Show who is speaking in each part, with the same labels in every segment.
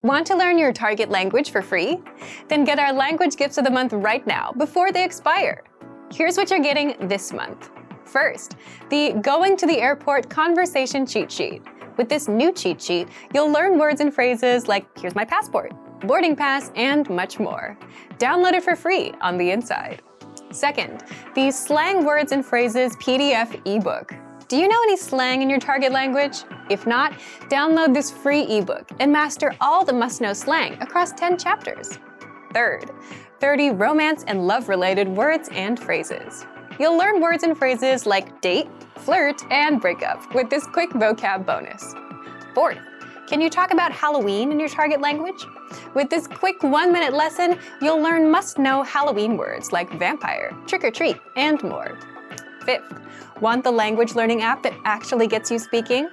Speaker 1: Want to learn your target language for free? Then get our language gifts of the month right now before they expire. Here's what you're getting this month. First, the Going to the Airport Conversation Cheat Sheet. With this new cheat sheet, you'll learn words and phrases like here's my passport, boarding pass, and much more. Download it for free on the inside. Second, the Slang Words and Phrases PDF ebook. Do you know any slang in your target language? If not, download this free ebook and master all the must-know slang across 10 chapters. Third, 30 romance and love-related words and phrases. You'll learn words and phrases like date, flirt, and breakup with this quick vocab bonus. Fourth, can you talk about Halloween in your target language? With this quick 1-minute lesson, you'll learn must-know Halloween words like vampire, trick-or-treat, and more. Fifth, want the language learning app that actually gets you speaking?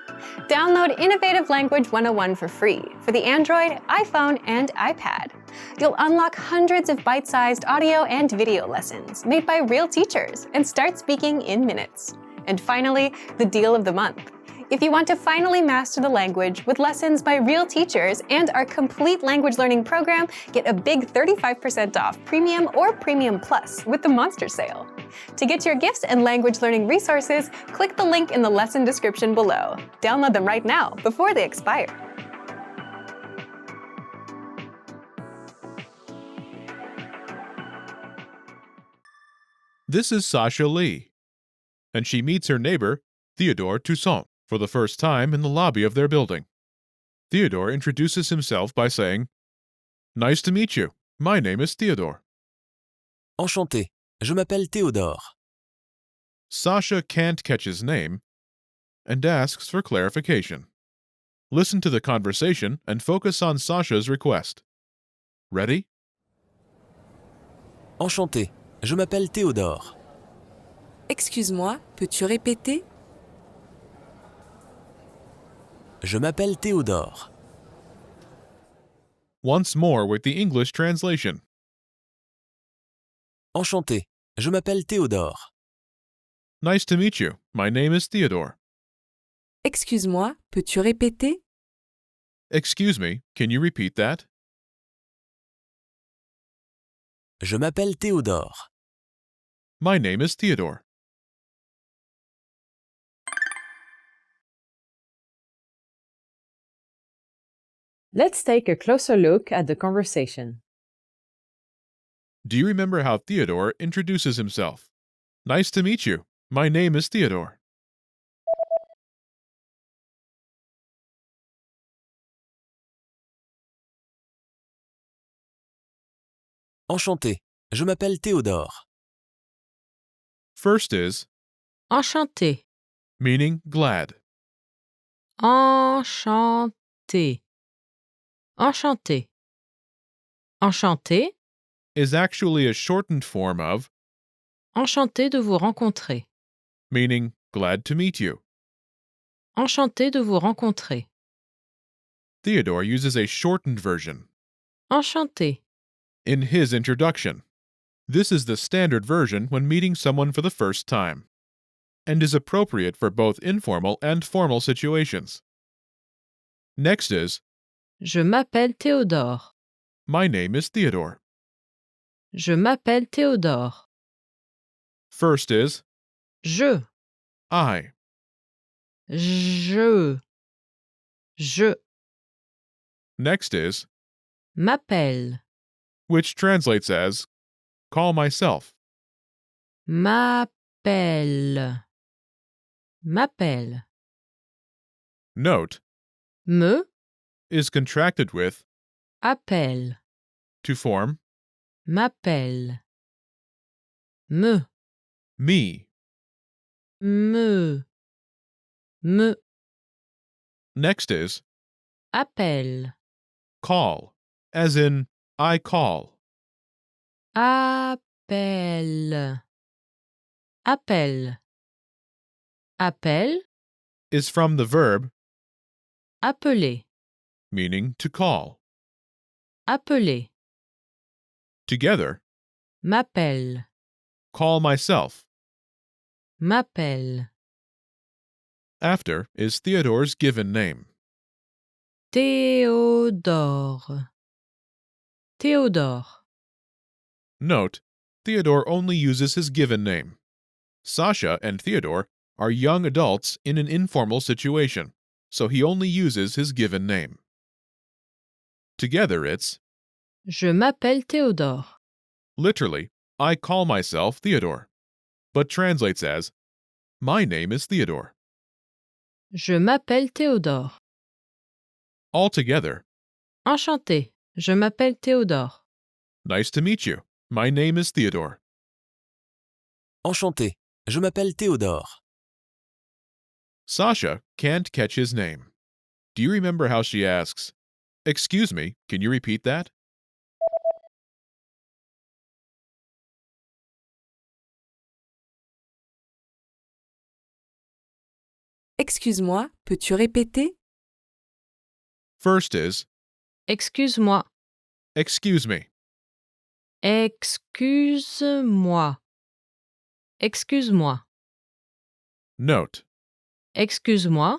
Speaker 1: Download Innovative Language 101 for free for the Android, iPhone, and iPad. You'll unlock hundreds of bite-sized audio and video lessons made by real teachers and start speaking in minutes. And finally, the deal of the month. If you want to finally master the language with lessons by real teachers and our complete language learning program, get a big 35% off Premium or Premium Plus with the Monster Sale. To get your gifts and language learning resources, click the link in the lesson description below. Download them right now before they expire.
Speaker 2: This is Sasha Lee, and she meets her neighbor, Theodore Toussaint, for the first time in the lobby of their building. Theodore introduces himself by saying, "Nice to meet you. My name is Theodore."
Speaker 3: Enchanté, je m'appelle Théodore.
Speaker 2: Sasha can't catch his name and asks for clarification. Listen to the conversation and focus on Sasha's request. Ready?
Speaker 3: Enchanté, je m'appelle Théodore.
Speaker 4: Excuse-moi, peux-tu répéter?
Speaker 3: Je m'appelle Théodore.
Speaker 2: Once more with the English translation.
Speaker 3: Enchanté, je m'appelle Théodore.
Speaker 2: Nice to meet you. My name is Theodore.
Speaker 4: Excuse-moi, peux-tu répéter?
Speaker 2: Excuse me, can you repeat that?
Speaker 3: Je m'appelle Théodore.
Speaker 2: My name is Theodore.
Speaker 5: Let's take a closer look at the conversation.
Speaker 2: Do you remember how Theodore introduces himself? Nice to meet you. My name is Theodore.
Speaker 3: Enchanté, je m'appelle Théodore.
Speaker 2: First is
Speaker 5: Enchanté.
Speaker 2: meaning glad.
Speaker 5: Enchanté. Enchanté. Enchanté.
Speaker 2: Is actually a shortened form of
Speaker 5: Enchanté de vous rencontrer.
Speaker 2: meaning glad to meet you.
Speaker 5: Enchanté de vous rencontrer.
Speaker 2: Theodore uses a shortened version
Speaker 5: Enchanté.
Speaker 2: in his introduction. This is the standard version when meeting someone for the first time, and is appropriate for both informal and formal situations. Next is,
Speaker 5: Je m'appelle Théodore.
Speaker 2: my name is Theodore.
Speaker 5: Je m'appelle Théodore.
Speaker 2: First is,
Speaker 5: Je.
Speaker 2: I.
Speaker 5: Je. Je.
Speaker 2: Next is,
Speaker 5: M'appelle.
Speaker 2: which translates as, call myself.
Speaker 5: M'appelle. M'appelle.
Speaker 2: Note,
Speaker 5: Me.
Speaker 2: is contracted with,
Speaker 5: Appelle.
Speaker 2: to form,
Speaker 5: M'appelle. Me.
Speaker 2: me.
Speaker 5: Me. Me.
Speaker 2: Next is,
Speaker 5: Appelle.
Speaker 2: call, as in, I call.
Speaker 5: Appelle. Appelle. Appelle.
Speaker 2: Is from the verb,
Speaker 5: Appeler.
Speaker 2: meaning to call.
Speaker 5: Appeler.
Speaker 2: Together,
Speaker 5: M'appelle.
Speaker 2: call myself.
Speaker 5: M'appelle.
Speaker 2: After is Theodore's given name.
Speaker 6: Théodore. Théodore.
Speaker 2: Note, Theodore only uses his given name. Sasha and Theodore are young adults in an informal situation, so he only uses his given name. Together it's,
Speaker 6: Je m'appelle Théodore.
Speaker 2: literally, I call myself Theodore, but translates as, my name is Theodore.
Speaker 6: Je m'appelle Théodore.
Speaker 2: Altogether,
Speaker 6: Enchanté. Je m'appelle Théodore.
Speaker 2: nice to meet you. My name is Theodore.
Speaker 3: Enchanté. Je m'appelle Théodore.
Speaker 2: Sasha can't catch his name. Do you remember how she asks, "Excuse me, can you repeat that?"
Speaker 4: Excuse-moi, peux-tu répéter?
Speaker 2: First is,
Speaker 6: Excuse-moi.
Speaker 2: "Excuse me."
Speaker 6: Excuse-moi. Excuse-moi.
Speaker 2: Note,
Speaker 6: Excuse-moi.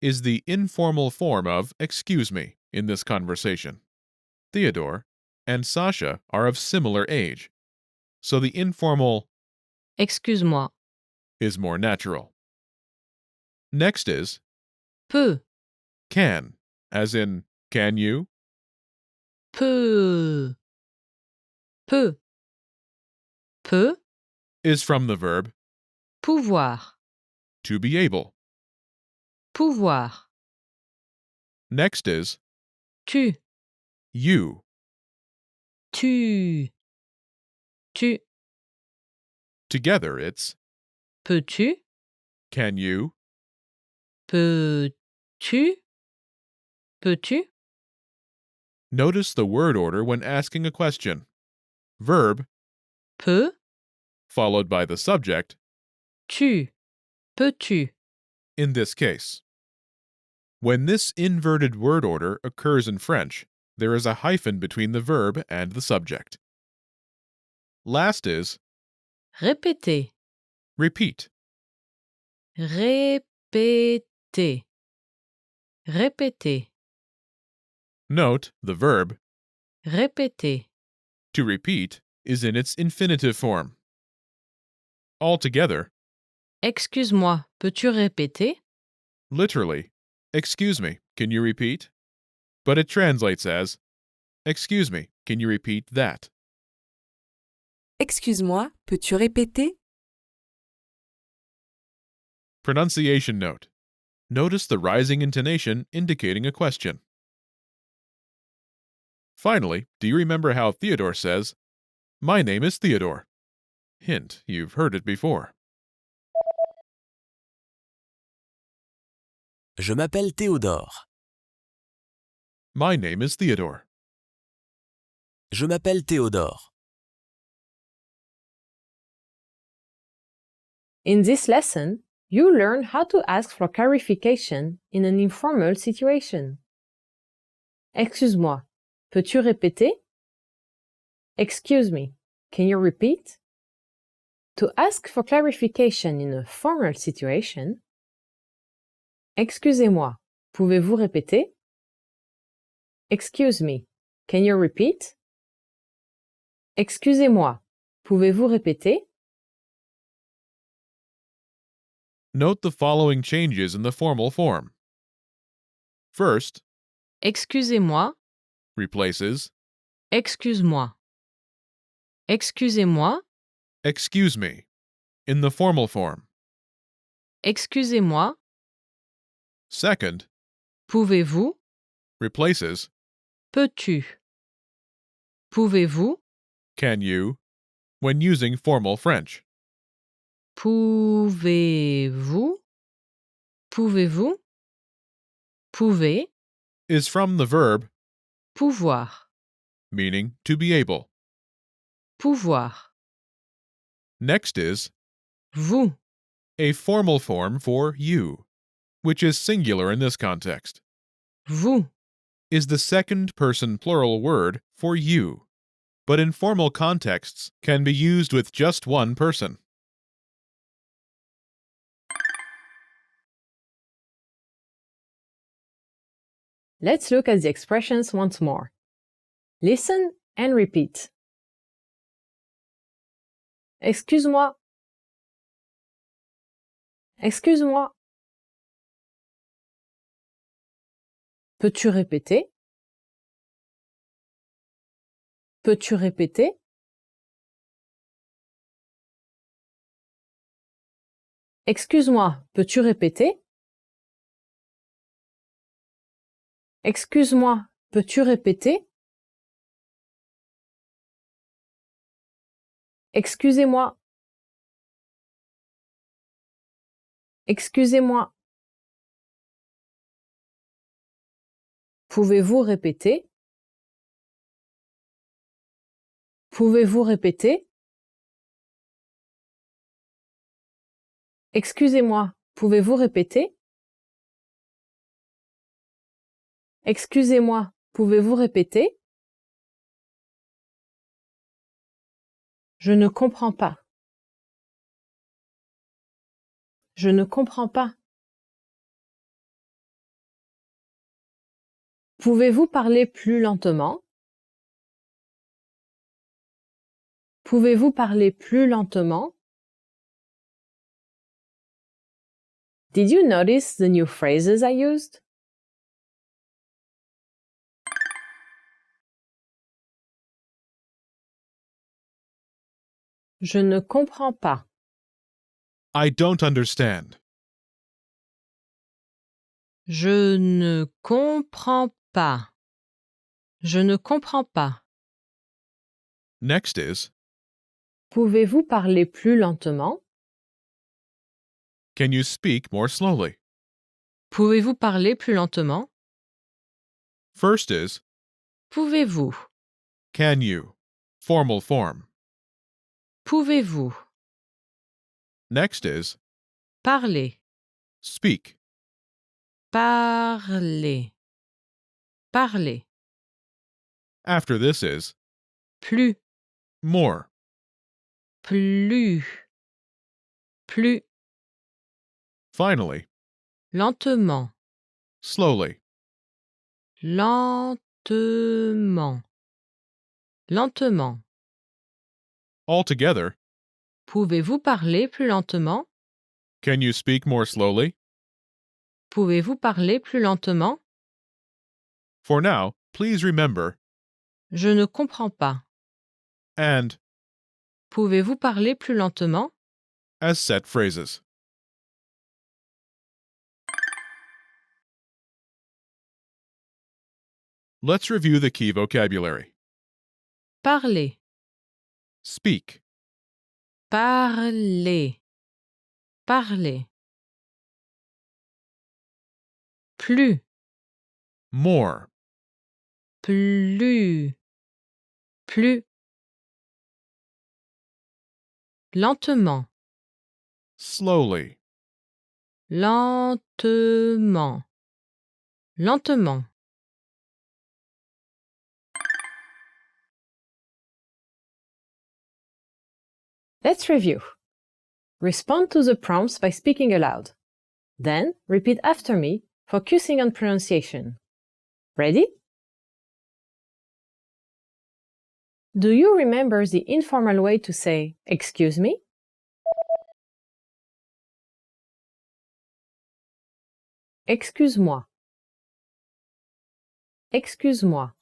Speaker 2: is the informal form of "excuse me" in this conversation. Theodore and Sasha are of similar age, so the informal
Speaker 6: Excuse-moi.
Speaker 2: is more natural. Next is
Speaker 6: Peux.
Speaker 2: can, as in can you?
Speaker 6: Peux. Peux. Peux.
Speaker 2: Is from the verb
Speaker 6: Pouvoir.
Speaker 2: to be able.
Speaker 6: Pouvoir.
Speaker 2: Next is
Speaker 6: Tu.
Speaker 2: you.
Speaker 6: Tu. Tu.
Speaker 2: Together it's
Speaker 6: Peux-tu?
Speaker 2: can you?
Speaker 6: Peux-tu? Peux-tu?
Speaker 2: Notice the word order when asking a question. Verb
Speaker 6: Peux.
Speaker 2: followed by the subject
Speaker 6: Tu. Peux-tu?
Speaker 2: in this case. When this inverted word order occurs in French, there is a hyphen between the verb and the subject. Last is
Speaker 6: Répéter.
Speaker 2: repeat.
Speaker 6: Répéter. Répéter.
Speaker 2: Note the verb
Speaker 6: Répéter.
Speaker 2: to repeat is in its infinitive form. Altogether,
Speaker 6: Excuse-moi, peux-tu répéter?
Speaker 2: literally, excuse me, can you repeat? But it translates as, excuse me, can you repeat that?
Speaker 4: Excuse-moi, peux-tu répéter?
Speaker 2: Pronunciation note. Notice the rising intonation indicating a question. Finally, do you remember how Theodore says, "My name is Theodore"? Hint, you've heard it before.
Speaker 3: Je m'appelle Théodore.
Speaker 2: My name is Theodore.
Speaker 3: Je m'appelle Théodore.
Speaker 5: In this lesson, you learn how to ask for clarification in an informal situation. Excuse-moi, peux-tu répéter? Excuse me, can you repeat? To ask for clarification in a formal situation, excusez-moi, pouvez-vous répéter? Excuse me, can you repeat? Excusez-moi, pouvez-vous répéter?
Speaker 2: Note the following changes in the formal form. First,
Speaker 6: Excusez-moi.
Speaker 2: replaces
Speaker 6: Excuse-moi. Excusez-moi.
Speaker 2: excuse me in the formal form.
Speaker 6: Excusez-moi.
Speaker 2: Second,
Speaker 6: Pouvez-vous?
Speaker 2: replaces
Speaker 6: Peux-tu? Pouvez-vous?
Speaker 2: can you when using formal French.
Speaker 6: Pouvez-vous? Pouvez-vous? Pouvez?
Speaker 2: Is from the verb
Speaker 6: Pouvoir.
Speaker 2: meaning to be able.
Speaker 6: Pouvoir.
Speaker 2: Next is
Speaker 6: Vous.
Speaker 2: a formal form for you, which is singular in this context,
Speaker 6: Vous.
Speaker 2: is the second person plural word for you, but in formal contexts can be used with just one person.
Speaker 5: Let's look at the expressions once more. Listen and repeat. Excuse-moi. Excuse-moi. Peux-tu répéter? Peux-tu répéter? Excuse-moi, peux-tu répéter? Excuse-moi, peux-tu répéter? Excusez-moi. Excusez-moi. Pouvez-vous répéter? Pouvez-vous répéter? Excusez-moi, pouvez-vous répéter? Excusez-moi, pouvez-vous répéter? Je ne comprends pas. Je ne comprends pas. Pouvez-vous parler plus lentement? Pouvez-vous parler plus lentement? Did you notice the new phrases I used? Je ne comprends pas.
Speaker 2: I don't understand.
Speaker 6: Je ne comprends pas. Je ne comprends pas.
Speaker 2: Next is,
Speaker 5: Pouvez-vous parler plus lentement?
Speaker 2: can you speak more slowly?
Speaker 6: Pouvez-vous parler plus lentement?
Speaker 2: First is,
Speaker 6: Pouvez-vous?
Speaker 2: can you? Formal form.
Speaker 6: Pouvez-vous?
Speaker 2: Next is,
Speaker 6: Parler.
Speaker 2: speak.
Speaker 6: Parler. Parler.
Speaker 2: After this is,
Speaker 6: Plus.
Speaker 2: more.
Speaker 6: Plus. Plus.
Speaker 2: Finally,
Speaker 6: Lentement.
Speaker 2: slowly.
Speaker 6: Lentement. Lentement.
Speaker 2: Altogether,
Speaker 6: Pouvez-vous parler plus lentement?
Speaker 2: can you speak more slowly?
Speaker 6: Pouvez-vous parler plus lentement?
Speaker 2: For now, please remember,
Speaker 6: Je ne comprends pas.
Speaker 2: and
Speaker 6: Pouvez-vous parler plus lentement?
Speaker 2: as set phrases. Let's review the key vocabulary.
Speaker 6: Parler.
Speaker 2: Speak,
Speaker 6: Parler. Parler. Plus.
Speaker 2: more,
Speaker 6: Plus. Plus. Lentement.
Speaker 2: slowly,
Speaker 6: Lentement. Lentement.
Speaker 5: Let's review. Respond to the prompts by speaking aloud. Then, repeat after me, focusing on pronunciation. Ready? Do you remember the informal way to say, "Excuse me"? Excuse-moi. Excuse-moi.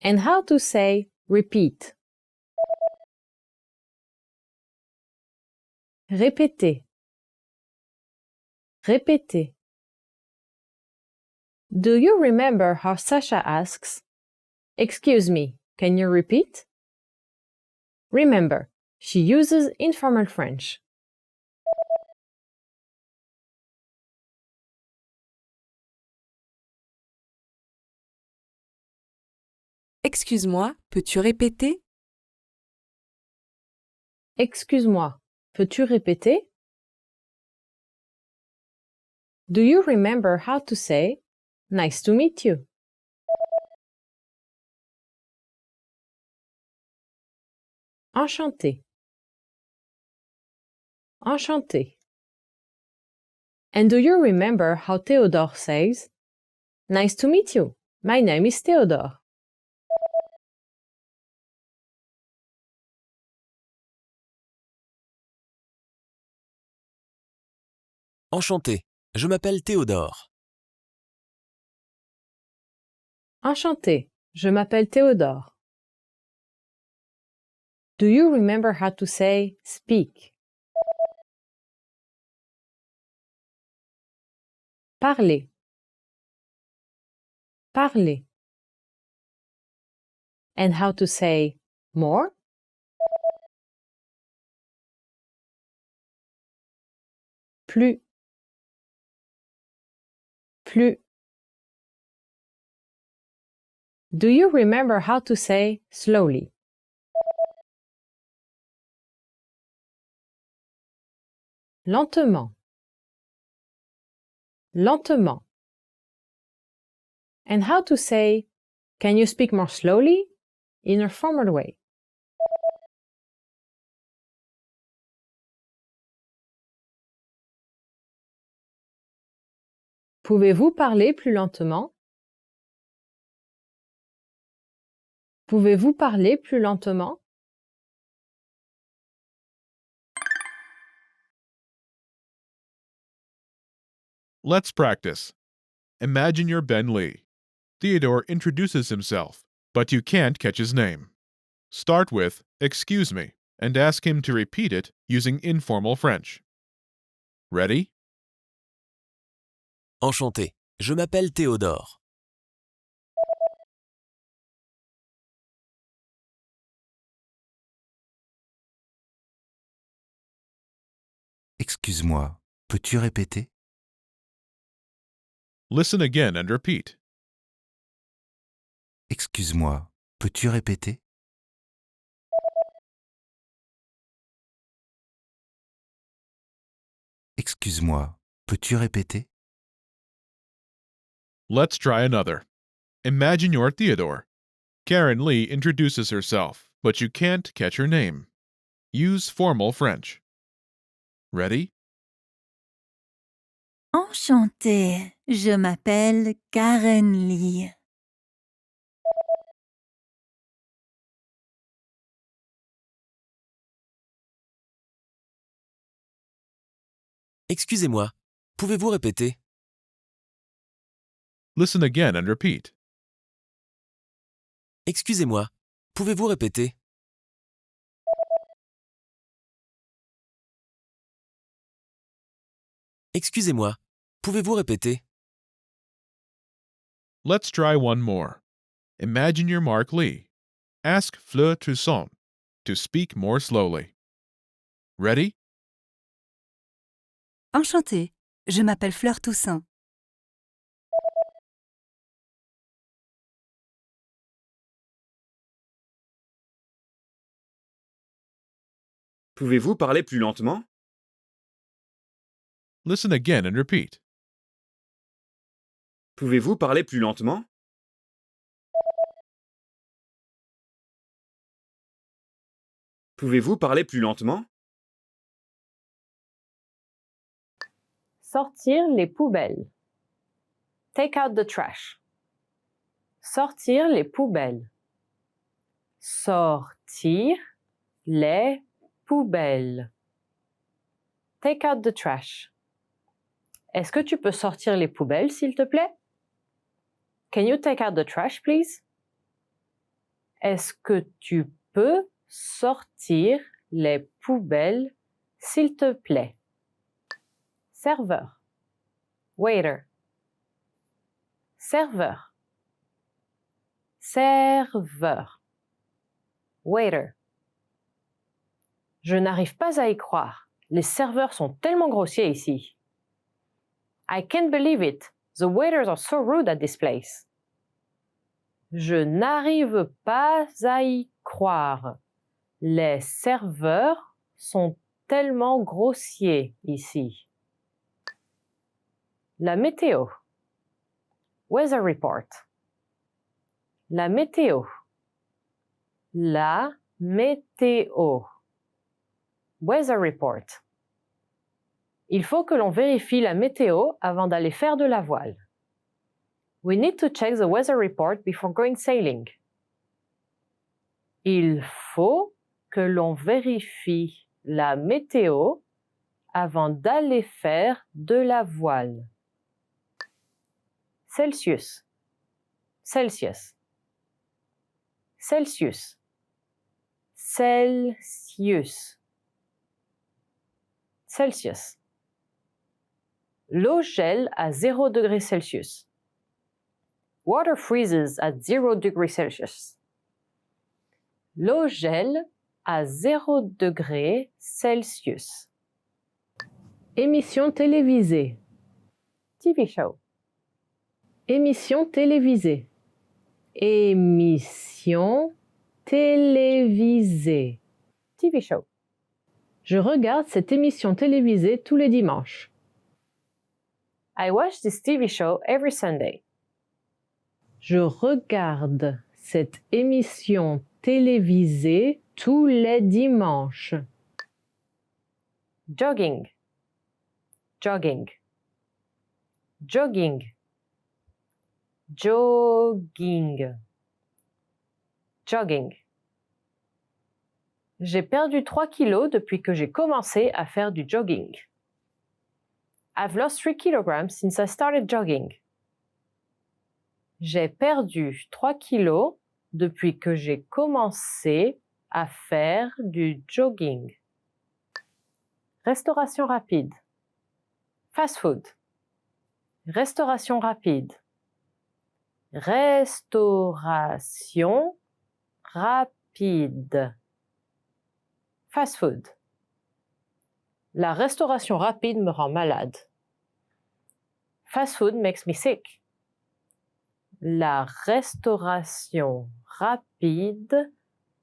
Speaker 5: And how to say, "Repeat"? Répétez. Répétez. Do you remember how Sasha asks, "Excuse me, can you repeat"? Remember, she uses informal French.
Speaker 4: Excuse-moi, peux-tu répéter?
Speaker 5: Excuse-moi, peux-tu répéter? Do you remember how to say, "Nice to meet you"? Enchanté. Enchanté. And do you remember how Theodore says, Nice to meet you. My name is Theodore.
Speaker 3: Enchanté, je m'appelle Théodore.
Speaker 5: Enchanté, je m'appelle Théodore. Do you remember how to say speak? Parler. Parler. And how to say more? Plus. Plus. Do you remember how to say slowly? Lentement. Lentement. And how to say, can you speak more slowly? In a formal way. Pouvez-vous parler plus lentement? Pouvez-vous parler plus lentement?
Speaker 2: Let's practice. Imagine you're Ben Lee. Theodore introduces himself, but you can't catch his name. Start with, "Excuse me," and ask him to repeat it using informal French. Ready?
Speaker 3: Enchanté, je m'appelle Théodore.
Speaker 7: Excuse-moi, peux-tu répéter?
Speaker 2: Listen again and repeat.
Speaker 7: Excuse-moi, peux-tu répéter? Excuse-moi, peux-tu répéter?
Speaker 2: Let's try another. Imagine you're Theodore. Karen Lee introduces herself, but you can't catch her name. Use formal French. Ready?
Speaker 8: Enchantée, je m'appelle Karen Lee.
Speaker 3: Excusez-moi, pouvez-vous répéter?
Speaker 2: Listen again and repeat.
Speaker 3: Excusez-moi, pouvez-vous répéter? Excusez-moi, pouvez-vous répéter?
Speaker 2: Let's try one more. Imagine you're Mark Lee. Ask Fleur Toussaint to speak more slowly. Ready?
Speaker 8: Enchantée, je m'appelle Fleur Toussaint.
Speaker 9: Pouvez-vous parler plus lentement?
Speaker 2: Listen again and repeat.
Speaker 9: Pouvez-vous parler plus lentement? Pouvez-vous parler plus lentement?
Speaker 5: Sortir les poubelles. Take out the trash. Sortir les poubelles. Sortir les poubelles. Take out the trash. Est-ce que tu peux sortir les poubelles, s'il te plaît? Can you take out the trash, please? Est-ce que tu peux sortir les poubelles, s'il te plaît? Serveur. Waiter. Serveur. Serveur. Waiter. Je n'arrive pas à y croire. Les serveurs sont tellement grossiers ici. I can't believe it. The waiters are so rude at this place. Je n'arrive pas à y croire. Les serveurs sont tellement grossiers ici. La météo. Weather report. La météo. La météo. Weather report. Il faut que l'on vérifie la météo avant d'aller faire de la voile. We need to check the weather report before going sailing. Il faut que l'on vérifie la météo avant d'aller faire de la voile. Celsius. Celsius. Celsius. Celsius. Celsius. L'eau gèle à 0 degré Celsius. Water freezes at 0 degree Celsius. L'eau gèle à 0 degré Celsius. Émission télévisée. TV show. Émission télévisée. Émission télévisée. TV show. Je regarde cette émission télévisée tous les dimanches. I watch this TV show every Sunday. Je regarde cette émission télévisée tous les dimanches. Jogging. Jogging. Jogging. Jogging. Jogging. J'ai perdu 3 kilos depuis que j'ai commencé à faire du jogging. I've lost 3 kilograms since I started jogging. J'ai perdu 3 kilos depuis que j'ai commencé à faire du jogging. Restauration rapide. Fast food. Restauration rapide. Restauration rapide. Fast food. La restauration rapide me rend malade. Fast food makes me sick. La restauration rapide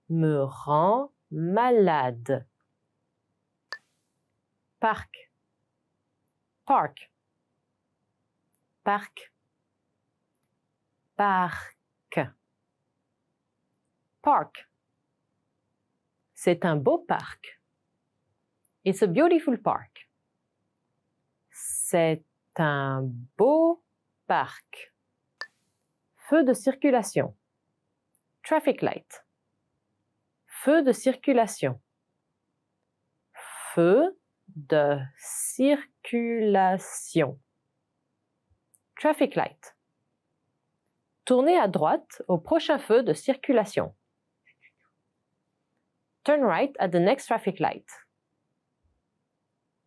Speaker 5: me rend malade. Parc. Park. Parc. Parc. Park. C'est un beau parc. It's a beautiful park. C'est un beau parc. Feu de circulation. Traffic light. Feu de circulation. Feu de circulation. Traffic light. Tournez à droite au prochain feu de circulation. Turn right at the next traffic light.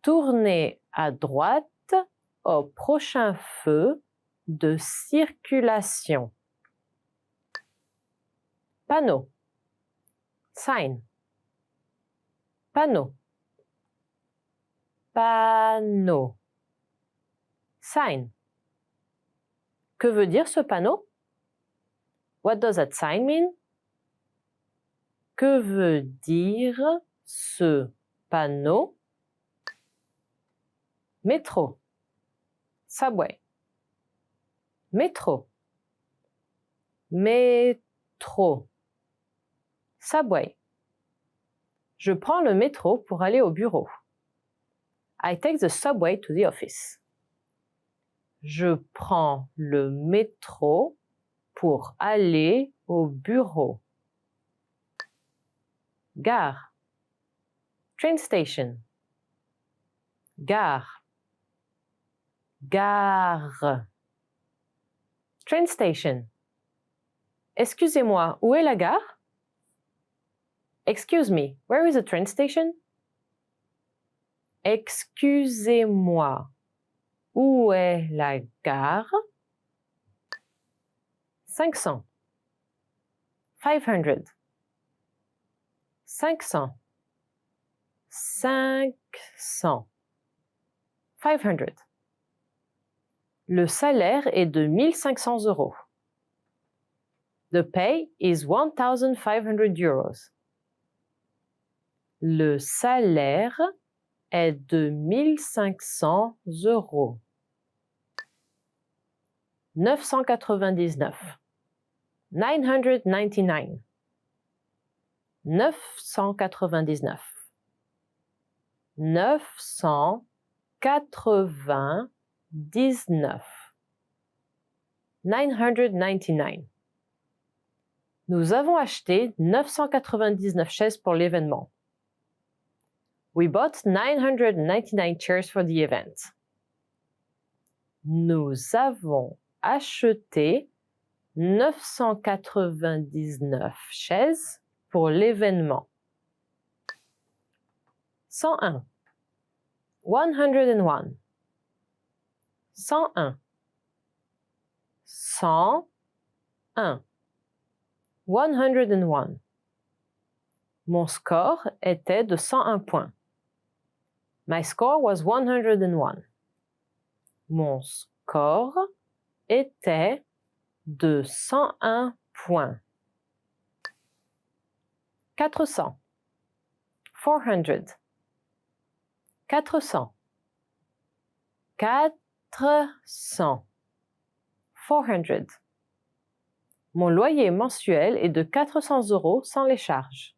Speaker 5: Tournez à droite au prochain feu de circulation. Panneau. Sign. Panneau. Panneau. Sign. Que veut dire ce panneau? What does that sign mean? Que veut dire ce panneau? Métro. Subway. Métro. Métro. Subway. Je prends le métro pour aller au bureau. I take the subway to the office. Je prends le métro pour aller au bureau. Gare. Train station. Gare. Gare. Train station. Excusez-moi, où est la gare? Excuse me, where is the train station? Excusez-moi, où est la gare? 500. 500. 500. 500. 500. Le salaire est de 1500 €. The pay is 1,500 euros. Le salaire est de 1500 €. 999. 999. 999. 999. 999. Nous avons acheté 999 chaises pour l'événement. We bought 999 chairs for the event. Nous avons acheté 999 chaises pour l'événement. 101. 101. 101. 101. 101. Mon score était de 101 points. My score was 101. Mon score était de 101 points. 400. 400. 400. 400. 400. Mon loyer mensuel est de 400 € sans les charges.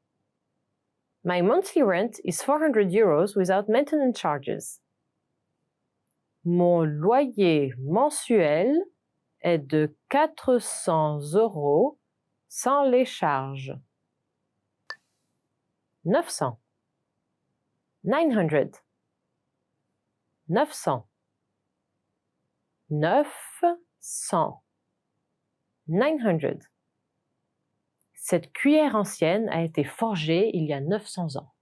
Speaker 5: My monthly rent is 400 euros without maintenance charges. Mon loyer mensuel est de 400 € sans les charges. 900. 900. 900. 900. 900. Cette cuillère ancienne a été forgée il y a 900 ans.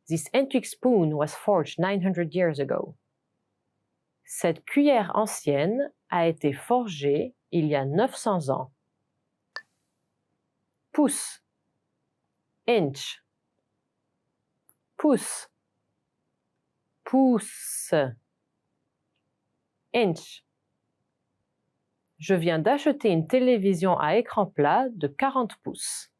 Speaker 5: This antique spoon was forged 900 years ago. Cette cuillère ancienne a été forgée il y a 900 ans. Pouce. Inch. Pouce. Pouce. Inch. Je viens d'acheter une télévision à écran plat de 40 pouces.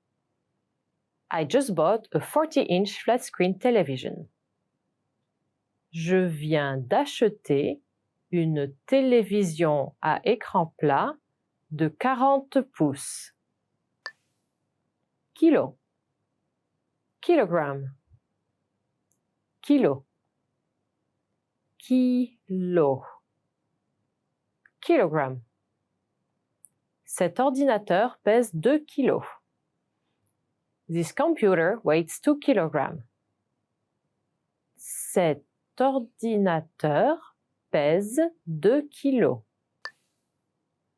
Speaker 5: I just bought a 40-inch flat-screen television. Je viens d'acheter une télévision à écran plat de 40 pouces. Kilo. Kilogramme. Kilo. Kilo. Kilogramme. Cet ordinateur pèse 2 kilos. This computer weighs 2 kilograms. Cet ordinateur pèse 2 kilos.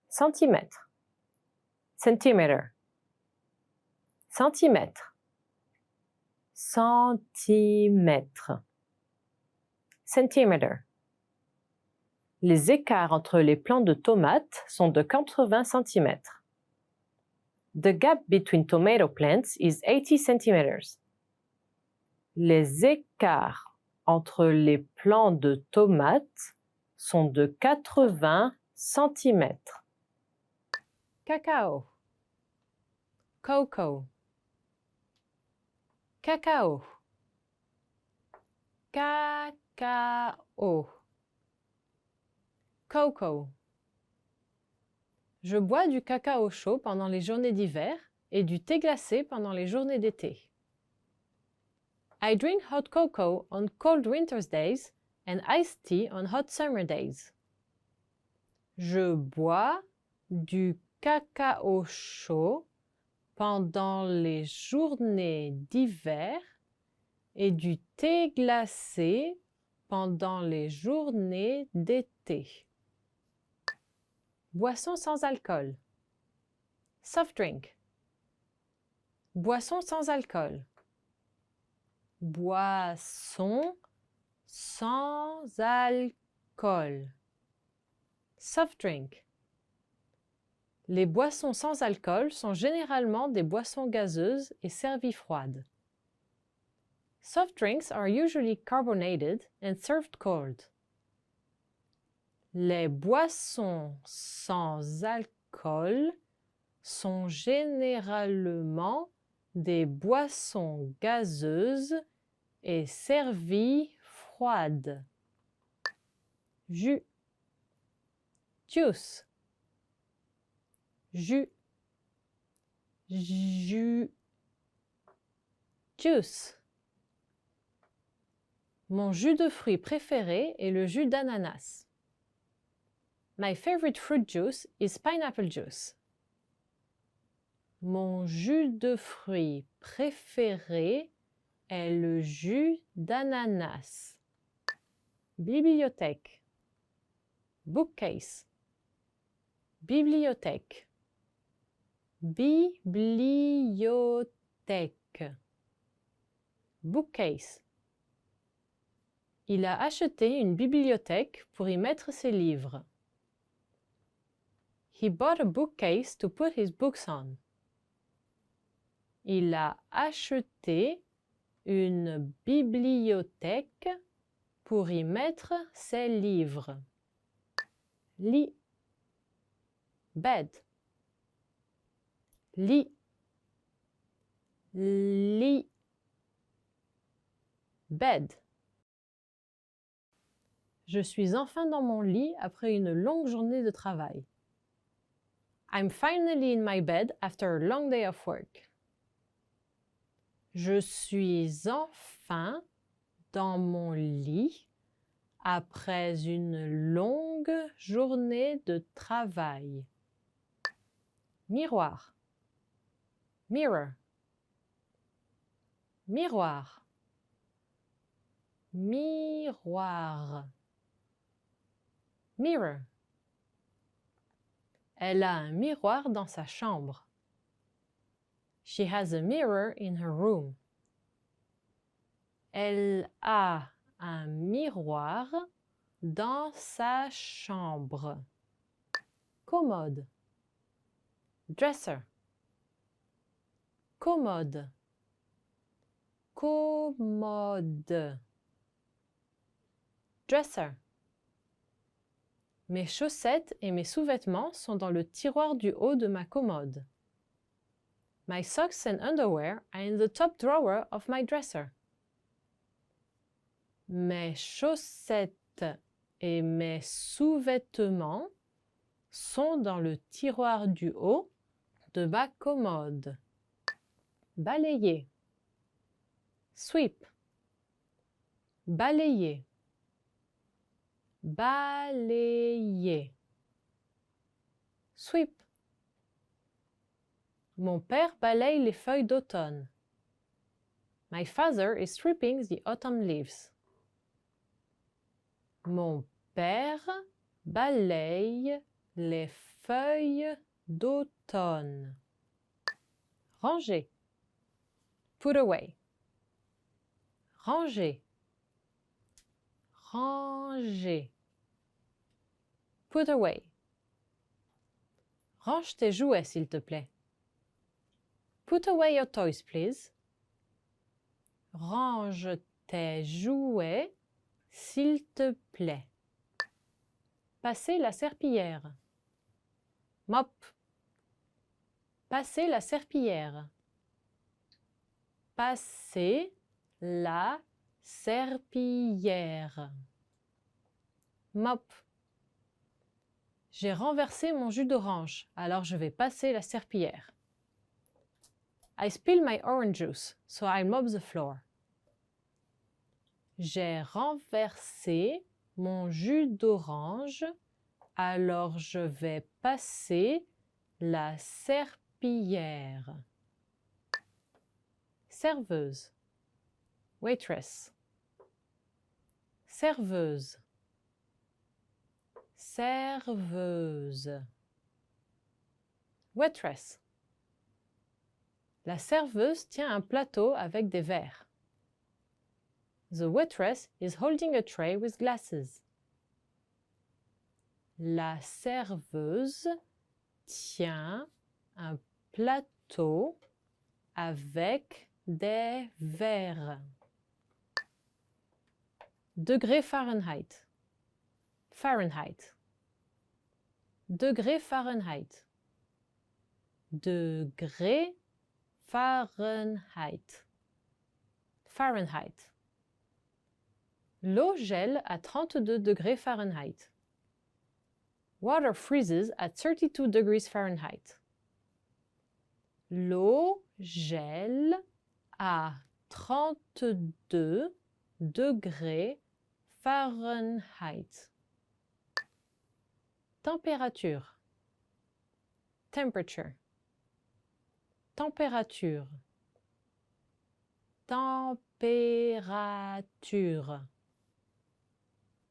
Speaker 5: Centimètre. Centimeter. Centimètre. Centimètre. Centimeter. Les écarts entre les plants de tomates sont de 80 cm. The gap between tomato plants is 80 cm. Les écarts entre les plants de tomates sont de 80 cm. Cacao. Cocoa. Cacao. Cacao. Cocoa. Je bois du cacao chaud pendant les journées d'hiver et du thé glacé pendant les journées d'été. I drink hot cocoa on cold winter's days and iced tea on hot summer days. Je bois du cacao chaud pendant les journées d'hiver et du thé glacé pendant les journées d'été. Boisson sans alcool. Soft drink. Boisson sans alcool. Boisson sans alcool. Soft drink. Les boissons sans alcool sont généralement des boissons gazeuses et servies froides. Soft drinks are usually carbonated and served cold. Les boissons sans alcool sont généralement des boissons gazeuses et servies froides. Jus. Juice. Jus. Jus. Juice. Mon jus de fruits préféré est le jus d'ananas. My favorite fruit juice is pineapple juice. Mon jus de fruits préféré est le jus d'ananas. Bibliothèque. Bookcase. Bibliothèque. Bibliothèque. Bookcase. Il a acheté une bibliothèque pour y mettre ses livres. He bought a bookcase to put his books on. Il a acheté une bibliothèque pour y mettre ses livres. Lit. Bed. Lit. Lit. Bed. Je suis enfin dans mon lit après une longue journée de travail. I'm finally in my bed after a long day of work. Je suis enfin dans mon lit après une longue journée de travail. Miroir. Mirror. Miroir. Miroir. Mirror. Elle a un miroir dans sa chambre. She has a mirror in her room. Elle a un miroir dans sa chambre. Commode. Dresser. Commode. Commode. Dresser. Mes chaussettes et mes sous-vêtements sont dans le tiroir du haut de ma commode. My socks and underwear are in the top drawer of my dresser. Mes chaussettes et mes sous-vêtements sont dans le tiroir du haut de ma commode. Balayer. Sweep. Balayer. Balayer. Sweep. Mon père balaye les feuilles d'automne. My father is sweeping the autumn leaves. Mon père balaye les feuilles d'automne. Ranger. Put away. Ranger. Ranger. Put away. Range tes jouets, s'il te plaît. Put away your toys, please. Range tes jouets, s'il te plaît. Passer la serpillière. Mop. Passer la serpillière. Passer la serpillière. Mop. J'ai renversé mon jus d'orange, alors je vais passer la serpillière. I spilled my orange juice, so I mop the floor. J'ai renversé mon jus d'orange, alors je vais passer la serpillière. Serveuse. Waitress. Serveuse. Serveuse. Waitress. La serveuse tient un plateau avec des verres. The waitress is holding a tray with glasses. La serveuse tient un plateau avec des verres. Degré Fahrenheit. Fahrenheit. Degré Fahrenheit. Degré Fahrenheit. Fahrenheit. L'eau gèle à 32 degrés Fahrenheit. Water freezes at 32 degrees Fahrenheit. L'eau gèle à 32 degrés Fahrenheit. température. Temperature. Température. Température.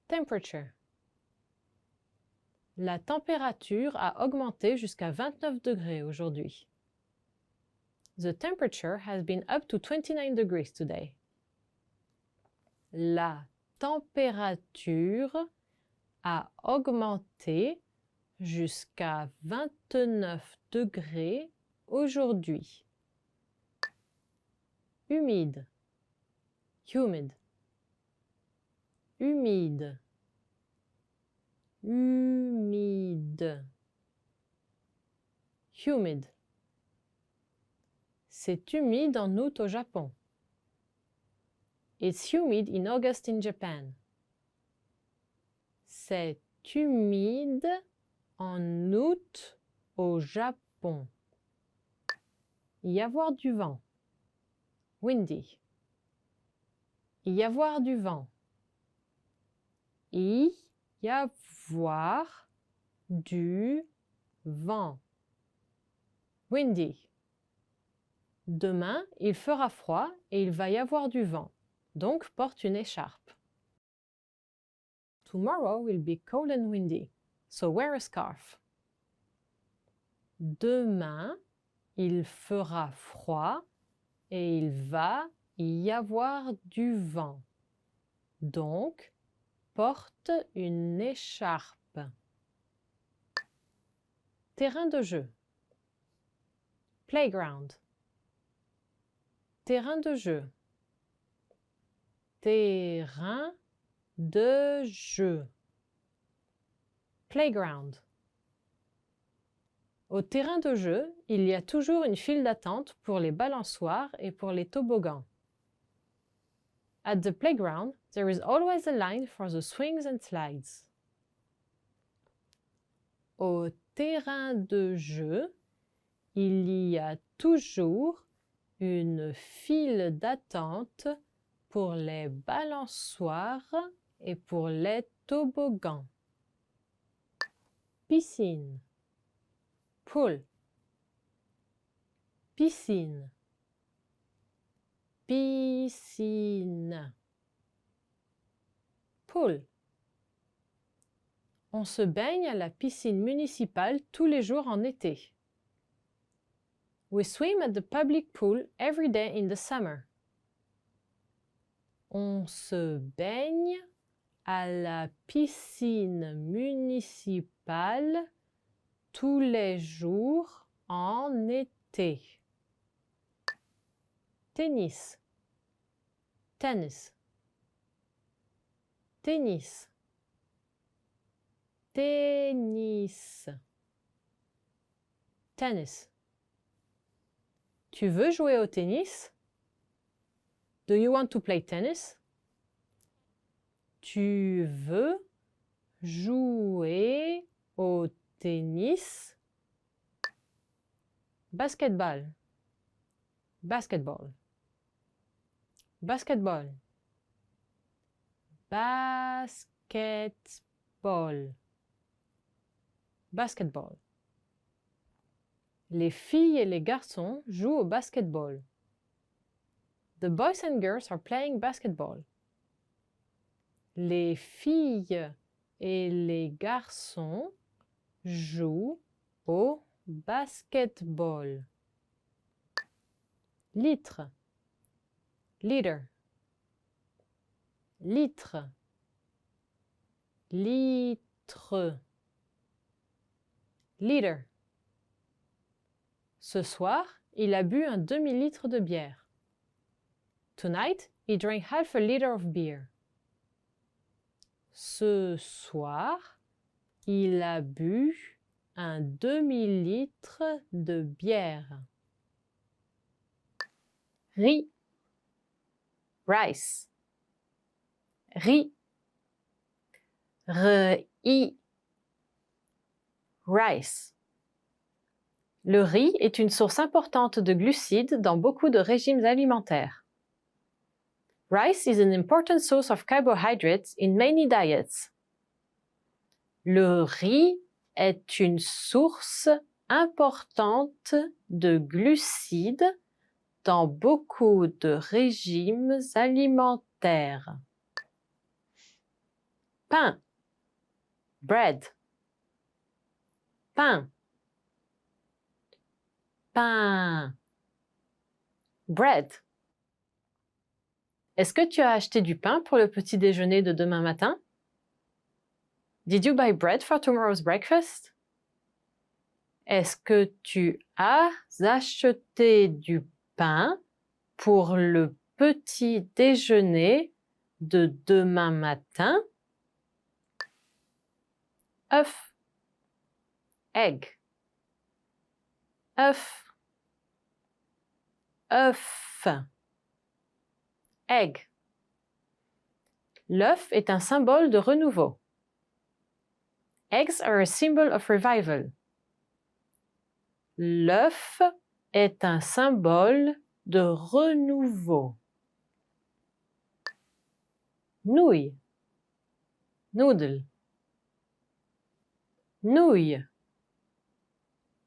Speaker 5: Temperature. La température a augmenté jusqu'à 29 degrés aujourd'hui. The temperature has been up to 29 degrees today. La température a augmenté jusqu'à 29 degrés aujourd'hui. Humide. Humid. Humide. Humide. Humid. C'est humide en août au Japon. It's humid in August in Japan. C'est humide en août au Japon. Y avoir du vent. Windy. Y avoir du vent. Y avoir du vent. Windy. Demain, il fera froid et il va y avoir du vent. Donc, porte une écharpe. Tomorrow will be cold and windy, so wear a scarf. Demain, il fera froid et il va y avoir du vent. Donc, porte une écharpe. Terrain de jeu. Playground. Terrain de jeu. Terrain de jeu. Playground. Au terrain de jeu, il y a toujours une file d'attente pour les balançoires et pour les toboggans. At the playground, there is always a line for the swings and slides. Au terrain de jeu, il y a toujours une file d'attente pour les balançoires et pour les toboggans. Piscine. Pool. Piscine. Piscine. Pool. On se baigne à la piscine municipale tous les jours en été. We swim at the public pool every day in the summer. On se baigne à la piscine municipale tous les jours en été. Tennis. Tennis. Tennis. Tennis. Tennis. Tu veux jouer au tennis? Do you want to play tennis? Tu veux jouer au tennis? Basketball. Basketball. Basketball. Basketball. Basketball. Les filles et les garçons jouent au basketball. The boys and girls are playing basketball. Les filles et les garçons jouent au basketball. Litre. Liter. Litre. Litre. Liter. Ce soir, il a bu un demi-litre de bière. Tonight, he drank half a liter of beer. Ce soir, il a bu un demi-litre de bière. Riz. Rice. Riz. Riz. Rice. Le riz est une source importante de glucides dans beaucoup de régimes alimentaires. Rice is an important source of carbohydrates in many diets. Le riz est une source importante de glucides dans beaucoup de régimes alimentaires. Pain. Bread. Pain. Pain. Bread. Est-ce que tu as acheté du pain pour le petit déjeuner de demain matin? Did you buy bread for tomorrow's breakfast? Est-ce que tu as acheté du pain pour le petit déjeuner de demain matin? œuf, egg, œuf, œuf, egg. L'œuf est un symbole de renouveau. Eggs are a symbol of revival. L'œuf est un symbole de renouveau. Nouille, noodle, nouille,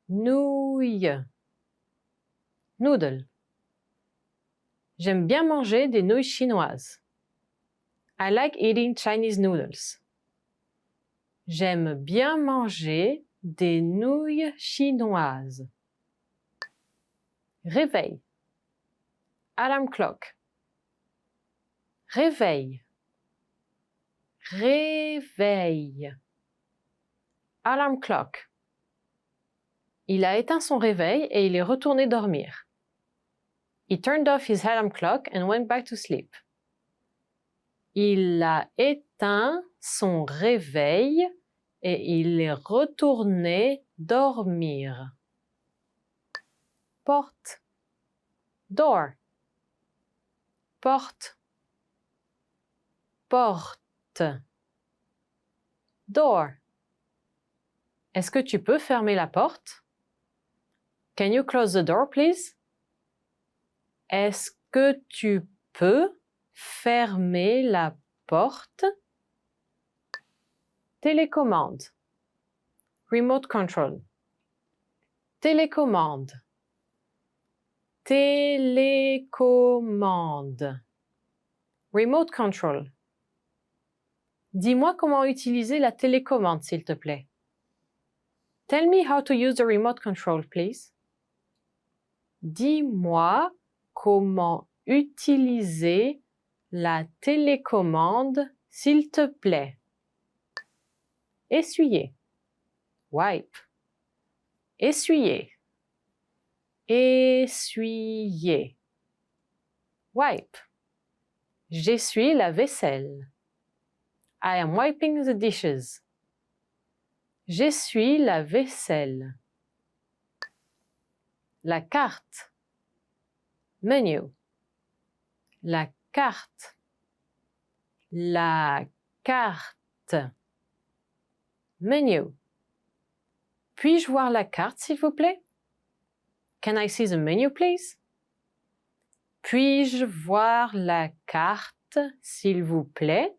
Speaker 5: nouille, noodle. J'aime bien manger des nouilles chinoises. I like eating Chinese noodles. J'aime bien manger des nouilles chinoises. Réveil. Alarm clock. Réveil. Réveil. Alarm clock. Il a éteint son réveil et il est retourné dormir. He turned off his alarm clock and went back to sleep. Il a éteint son réveil et il est retourné dormir. Porte. Door. Porte. Porte. Door. Est-ce que tu peux fermer la porte? Can you close the door, please? Est-ce que tu peux fermer la porte? Télécommande. Remote control. Télécommande. Télécommande. Remote control. Dis-moi comment utiliser la télécommande, s'il te plaît. Tell me how to use the remote control, please. Dis-moi comment utiliser la télécommande, s'il te plaît. Essuyer. Wipe. Essuyer. Essuyer. Wipe. J'essuie la vaisselle. I am wiping the dishes. J'essuie la vaisselle. La carte. Menu. La carte. La carte. Menu. Puis-je voir la carte, s'il vous plaît? Can I see the menu, please? Puis-je voir la carte, s'il vous plaît?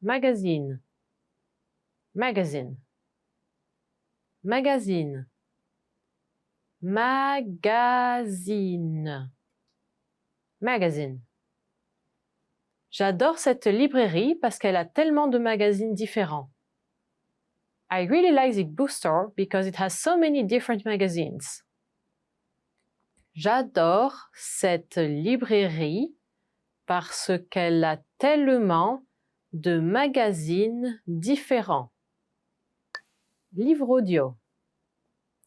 Speaker 5: Magazine. Magazine. Magazine. Magazine. Magazine. J'adore cette librairie parce qu'elle a tellement de magazines différents. I really like the bookstore because it has so many different magazines. J'adore cette librairie parce qu'elle a tellement de magazines différents. Livre audio.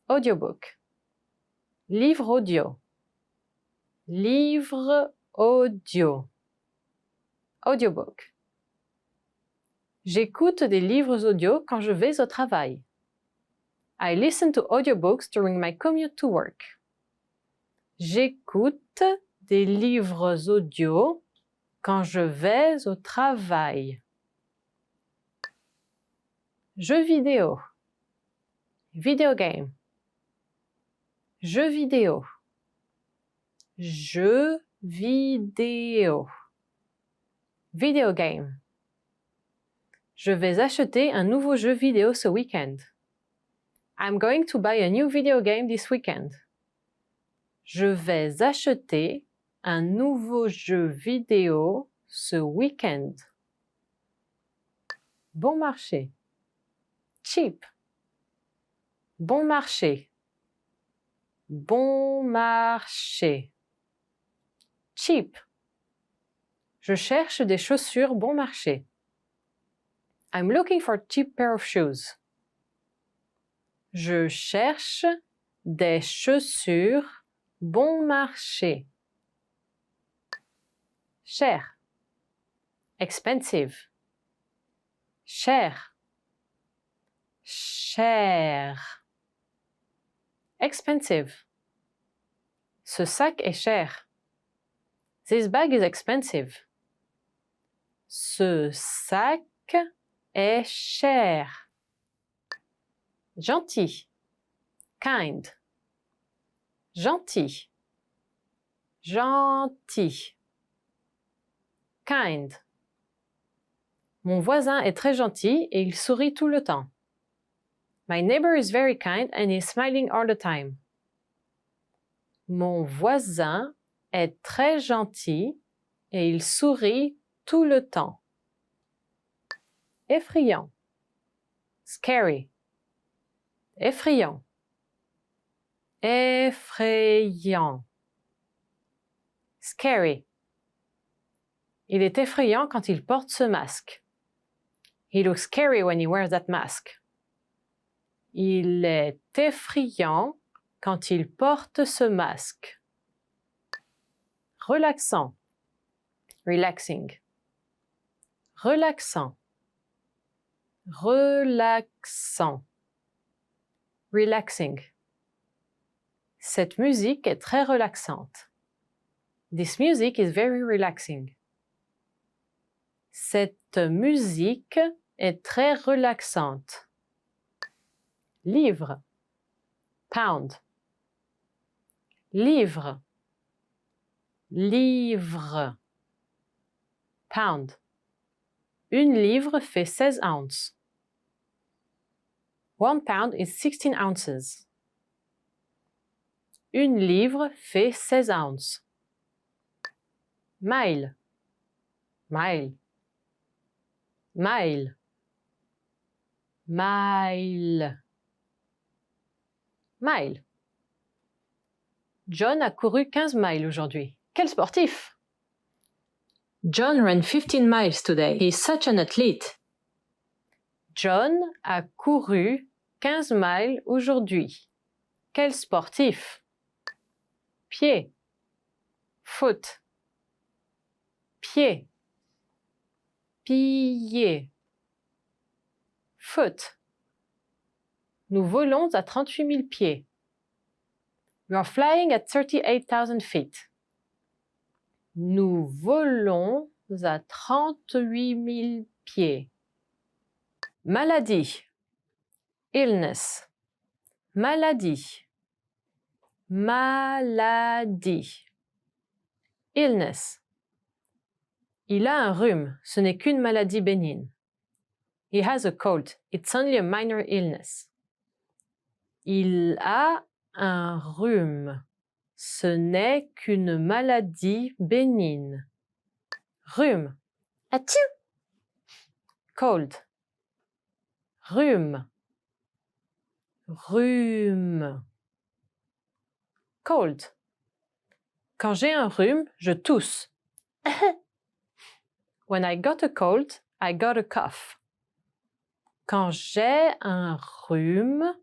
Speaker 5: Audiobook. Livre audio. Livre audio. Audiobook. J'écoute des livres audio quand je vais au travail. I listen to audiobooks during my commute to work. J'écoute des livres audio quand je vais au travail. Jeux vidéo. Video game. Jeux vidéo. Jeux vidéo. Video game. Je vais acheter un nouveau jeu vidéo ce week-end. I'm going to buy a new video game this weekend. Je vais acheter un nouveau jeu vidéo ce week-end. Bon marché. Cheap. Bon marché. Bon marché. Cheap. Je cherche des chaussures bon marché. I'm looking for a cheap pair of shoes. Je cherche des chaussures bon marché. Cher. Expensive. Cher. Cher. Expensive. Ce sac est cher. This bag is expensive. Ce sac est cher. Gentil. Kind. Gentil. Gentil. Kind. Mon voisin est très gentil et il sourit tout le temps. My neighbor is very kind and is smiling all the time. Mon voisin est très gentil et il sourit tout le temps. Effrayant. Scary. Effrayant. Effrayant. Scary. Il est effrayant quand il porte ce masque. He looks scary when he wears that mask. Il est effrayant quand il porte ce masque. Relaxant. Relaxing. Relaxant. Relaxant. Relaxing. Cette musique est très relaxante. This music is very relaxing. Cette musique est très relaxante. Livre. Pound. Livre. Livre. Pound. Une livre fait 16 ounces. 1 pound is 16 ounces. Une livre fait 16 ounces. Mile. Mile. Mile. Mile. Mile. John a couru 15 miles aujourd'hui. Quel sportif!
Speaker 6: John ran 15 miles today. He is such an athlete.
Speaker 5: John a couru 15 miles aujourd'hui. Quel sportif! Pied. Foot. Pied. Pied. Foot. Nous volons à 38 000 pieds. We are flying at 38,000 feet. Nous volons à 38 000 pieds. Maladie. Illness. Maladie. Maladie. Illness. Il a un rhume, ce n'est qu'une maladie bénigne. He has a cold, it's only a minor illness. Il a un rhume, ce n'est qu'une maladie bénigne. Rhume. Achou! Cold. Rhume. Rhume. Cold. Quand j'ai un rhume, je tousse. When I got a cold, I got a cough. Quand j'ai un rhume,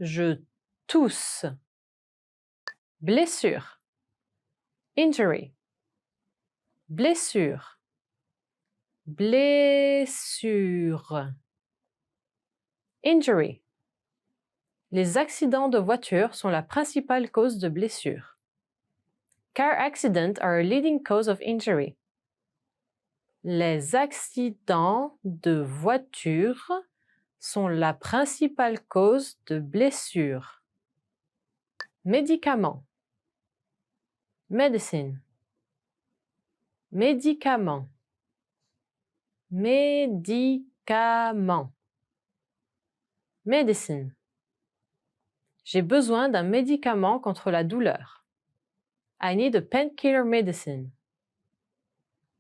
Speaker 5: je tousse. Blessure. Injury. Blessure. Blessure. Injury. Les accidents de voiture sont la principale cause de blessure. Car accidents are a leading cause of injury. Les accidents de voiture sont la principale cause de blessure. Médicament. Medicine. Médicament. Médicament. Médicament. Medicine. J'ai besoin d'un médicament contre la douleur. I need a painkiller medicine.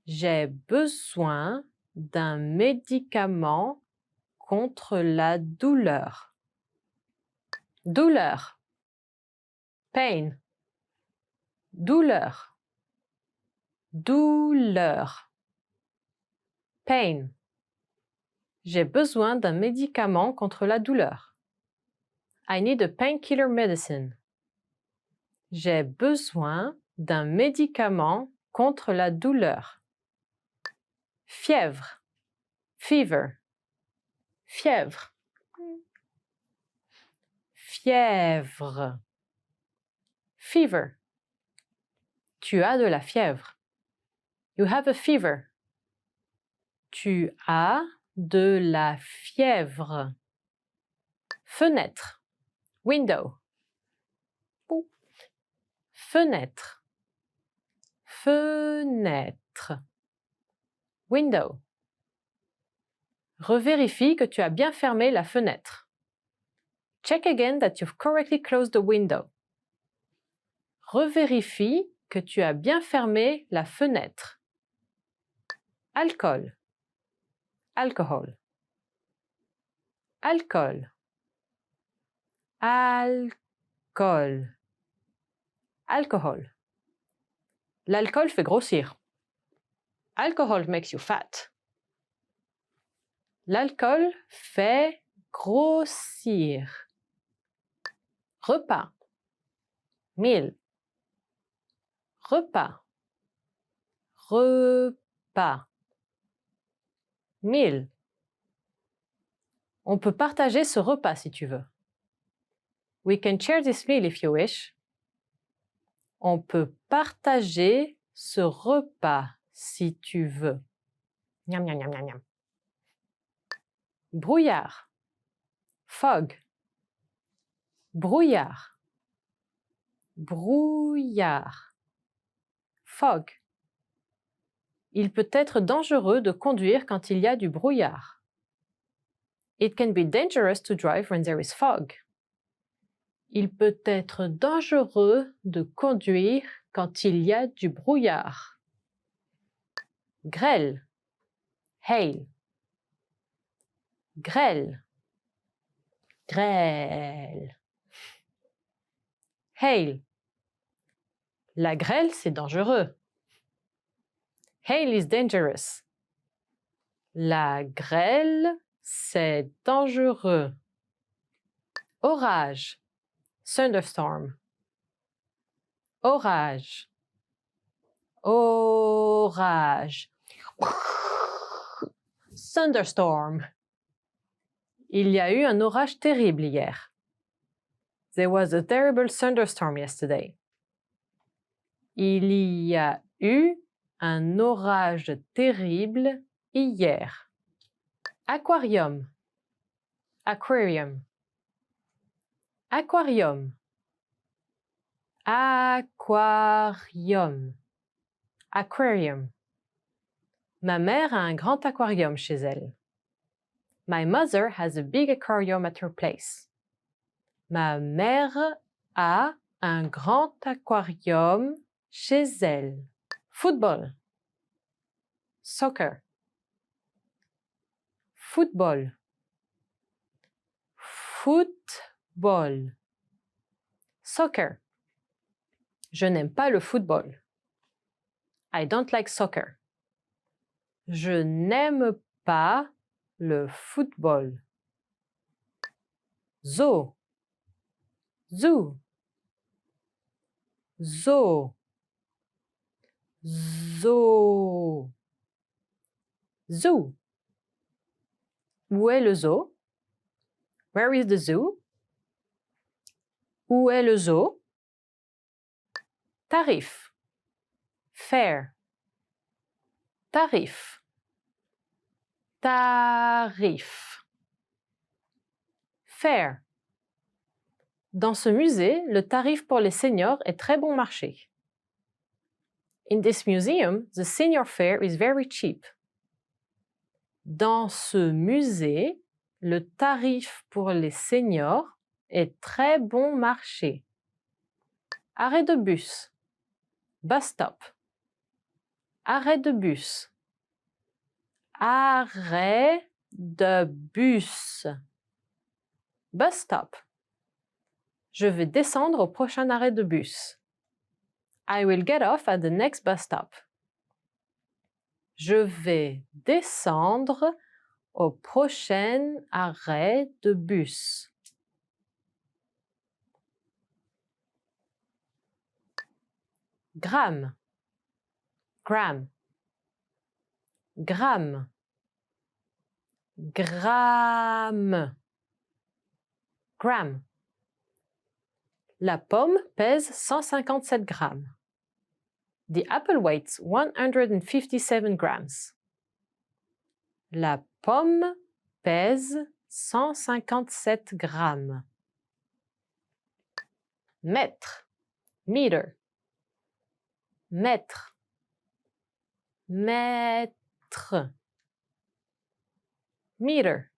Speaker 5: J'ai besoin d'un médicament contre la douleur. Douleur. Pain. Douleur. Douleur. Pain. J'ai besoin d'un médicament contre la douleur. I need a painkiller medicine. J'ai besoin d'un médicament contre la douleur. Fièvre. Fever. Fièvre. Fièvre. Fever. Tu as de la fièvre. You have a fever. Tu as de la fièvre. Fenêtre. Window. Fenêtre. Fenêtre. Window. Revérifie que tu as bien fermé la fenêtre. Check again that you've correctly closed the window. Revérifie que tu as bien fermé la fenêtre. Alcool. Alcohol. Alcool. Alcool. Alcohol. L'alcool fait grossir. Alcohol makes you fat. L'alcool fait grossir. Repas. Meal. Repas. Repas. Meal. On peut partager ce repas si tu veux. We can share this meal if you wish. On peut partager ce repas si tu veux. Miam, miam, miam, miam, miam. Brouillard. Fog. Brouillard. Brouillard. Fog. Il peut être dangereux de conduire quand il y a du brouillard. It can be dangerous to drive when there is fog. Il peut être dangereux de conduire quand il y a du brouillard. Grêle. Hail. Grêle. Grêle. Hail. La grêle, c'est dangereux. Hail is dangerous. La grêle, c'est dangereux. Orage. Thunderstorm. Orage. Orage. Thunderstorm. Il y a eu un orage terrible hier. There was a terrible thunderstorm yesterday. Il y a eu un orage terrible hier. Aquarium. Aquarium. Aquarium. Aquarium. Aquarium. Ma mère a un grand aquarium chez elle. My mother has a big aquarium at her place. Ma mère a un grand aquarium chez elle. Football. Soccer. Football. Football. Soccer. Je n'aime pas le football. I don't like soccer. Je n'aime pas le football. Zoo. Zoo. Zoo. Zoo. Zoo. Où est le zoo? Where is the zoo? Où est le zoo? Tarif. Fare. Tarif. Tarif. Fare. Dans ce musée, le tarif pour les seniors est très bon marché. In this museum, the senior fare is very cheap. Dans ce musée, le tarif pour les seniors est très bon marché. Arrêt de bus. Bus stop. Arrêt de bus. Arrêt de bus. Bus stop. Je vais descendre au prochain arrêt de bus. I will get off at the next bus stop. Je vais descendre au prochain arrêt de bus. Gramme. Gramme. Gramme. Gramme. Gramme. La pomme pèse 157 grammes. The apple weighs 157 grams. La pomme pèse 157 grammes. Mètre. Meter. Mètre. Mètre. Meter.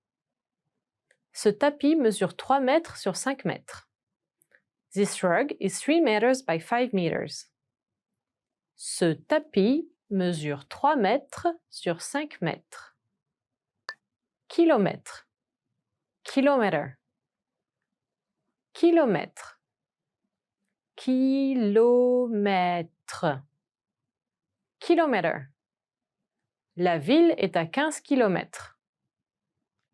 Speaker 5: Ce tapis mesure 3 mètres sur 5 mètres. This rug is 3 meters by 5 meters. Ce tapis mesure 3 mètres sur 5 mètres. Kilomètre. Kilometer. Kilomètre. Kilomètre. Kilometer. La ville est à 15 kilomètres.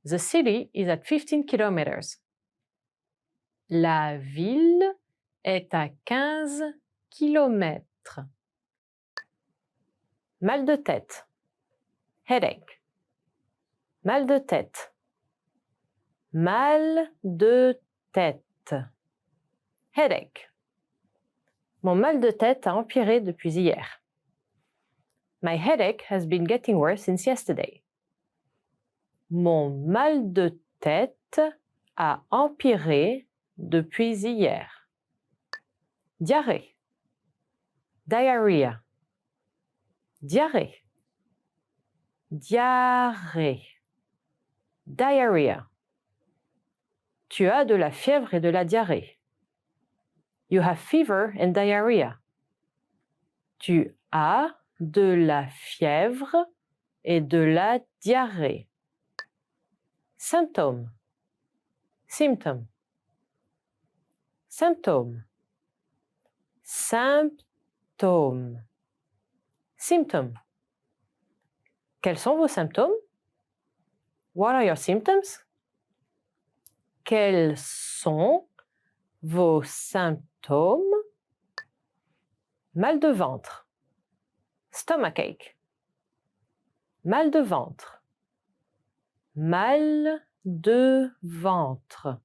Speaker 5: The city is at 15 kilometers. La ville est à 15 kilomètres. Mal de tête. Headache. Mal de tête. Mal de tête. Headache. Mon mal de tête a empiré depuis hier. My headache has been getting worse since yesterday. Mon mal de tête a empiré depuis hier. Diarrhée. Diarrhea. Diarrhée. Diarrhée. Diarrhea. Tu as de la fièvre et de la diarrhée. You have fever and diarrhea. Tu as de la fièvre et de la diarrhée. Symptôme. Symptôme. Symptôme. Symptôme. Symptôme. Quels sont vos symptômes? What are your symptoms? Quels sont vos symptômes? Mal de ventre. Stomachache. Mal de ventre. Mal de ventre.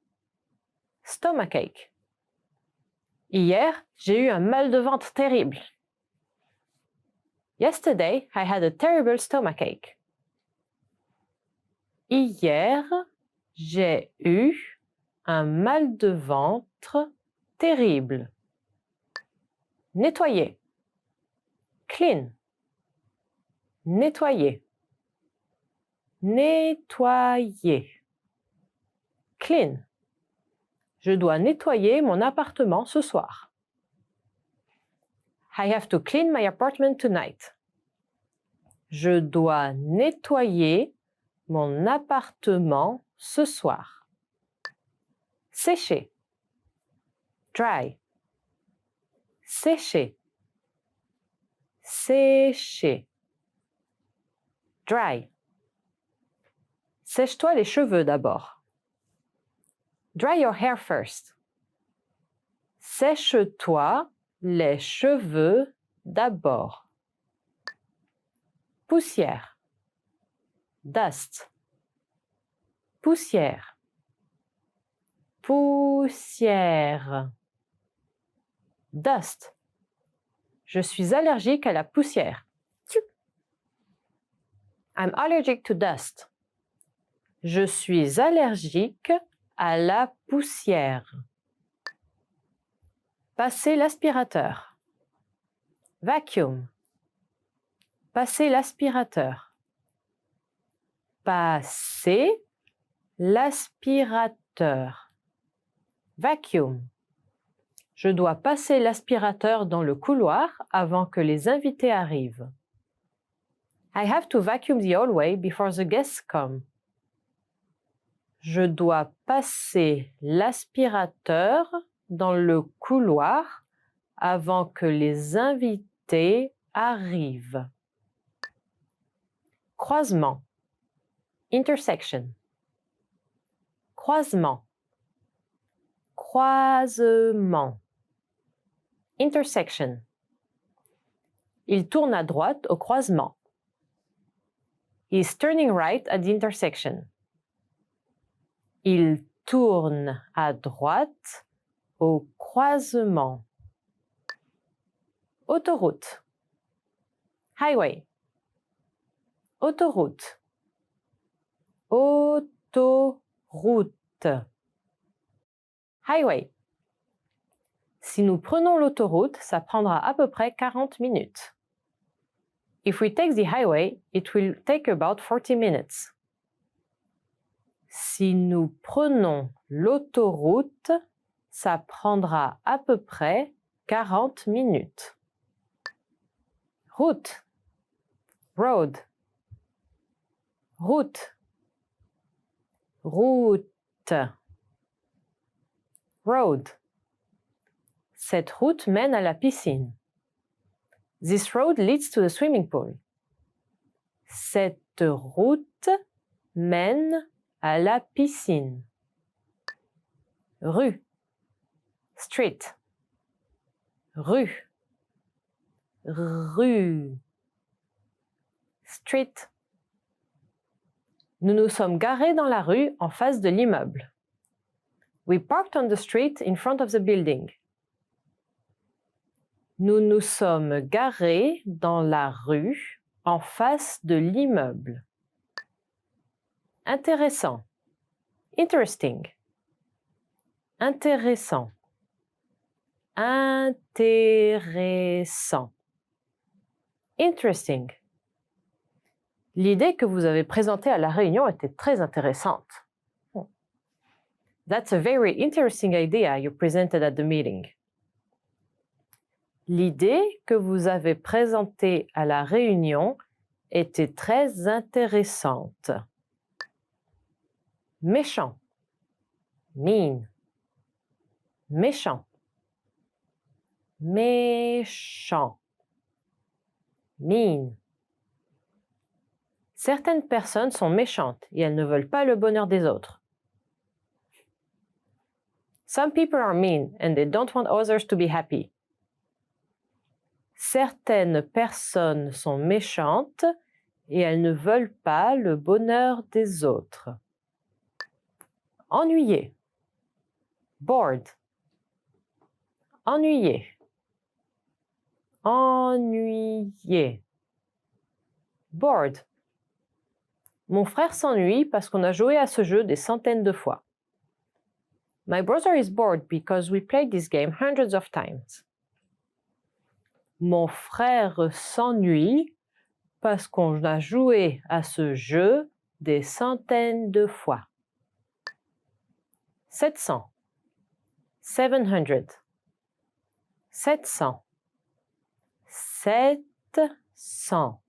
Speaker 5: Stomachache. Hier, j'ai eu un mal de ventre terrible. Yesterday, I had a terrible stomachache. Hier, j'ai eu un mal de ventre terrible. Nettoyer. Clean. Nettoyer. Nettoyer. Clean. Je dois nettoyer mon appartement ce soir. I have to clean my apartment tonight. Je dois nettoyer mon appartement ce soir. Sécher. Dry. Sécher. Sécher. Dry. Sèche-toi les cheveux d'abord. Dry your hair first. Sèche-toi les cheveux d'abord. Poussière. Dust. Poussière. Poussière. Dust. Je suis allergique à la poussière. I'm allergic to dust. Je suis allergique à la poussière. Passer l'aspirateur. Vacuum. Passer l'aspirateur. passer l'aspirateur. Vacuum. Je dois passer l'aspirateur dans le couloir avant que les invités arrivent. I have to vacuum the hallway before the guests come. Je dois passer l'aspirateur dans le couloir avant que les invités arrivent. Croisement. Intersection. Croisement. Croisement. Intersection. Il tourne à droite au croisement. He is turning right at the intersection. Il tourne à droite au croisement. Autoroute. Highway. Autoroute. Autoroute. Highway. Si nous prenons l'autoroute, ça prendra à peu près 40 minutes. If we take the highway, it will take about 40 minutes. Si nous prenons l'autoroute, ça prendra à peu près 40 minutes. Route. Road. Route. Route. Road. Cette route mène à la piscine. This road leads to the swimming pool. Cette route mène à la piscine. Rue. Street. Rue. Rue. Street. Nous nous sommes garés dans la rue en face de l'immeuble. We parked on the street in front of the building. Nous nous sommes garés dans la rue en face de l'immeuble. Intéressant. Interesting. Intéressant. Intéressant. Interesting. L'idée que vous avez présentée à la réunion était très intéressante. That's a very interesting idea you presented at the meeting. L'idée que vous avez présentée à la réunion était très intéressante. Méchant. Mean. Méchant. Méchant. Mean. Certaines personnes sont méchantes et elles ne veulent pas le bonheur des autres. Some people are mean and they don't want others to be happy. Certaines personnes sont méchantes et elles ne veulent pas le bonheur des autres. Ennuyé. Bored. Ennuyé. Ennuyé. Bored. Mon frère s'ennuie parce qu'on a joué à ce jeu des centaines de fois. My brother is bored because we played this game hundreds of times. Mon frère s'ennuie parce qu'on a joué à ce jeu des centaines de fois. 700. 700. 700. 700.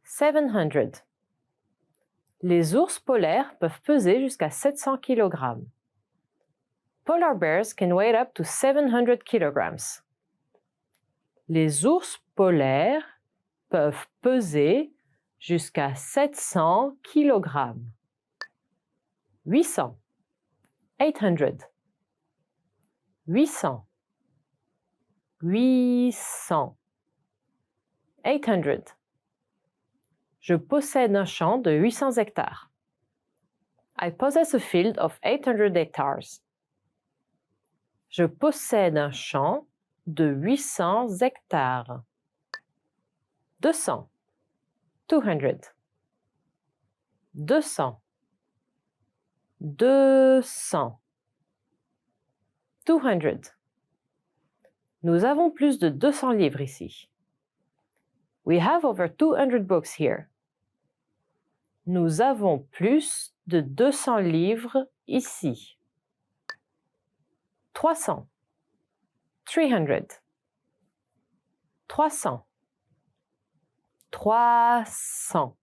Speaker 5: 700. Les ours polaires peuvent peser jusqu'à 700 kg. Polar bears can weigh up to 700 kg. Les ours polaires peuvent peser jusqu'à 700 kg. 800. 800. 800. 800. 800. Je possède un champ de 800 hectares. I possess a field of 800 hectares. Je possède un champ de 800 hectares. 200. 200. 200. 200. 200. Nous avons plus de 200 livres ici. We have over 200 books here. Nous avons plus de 200 livres ici. 300. 300. 300. 300.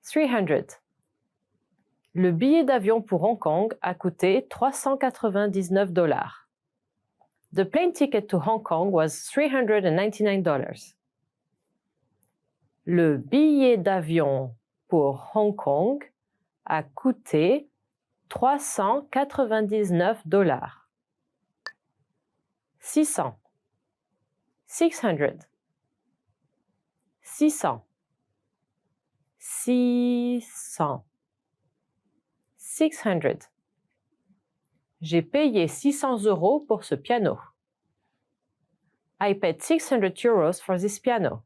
Speaker 5: 300. Le billet d'avion pour Hong Kong a coûté $399. The plane ticket to Hong Kong was $399. Le billet d'avion pour Hong Kong a coûté $399. 600. 600. 600. 600. 600. J'ai payé 600 € pour ce piano. I paid 600 euros for this piano.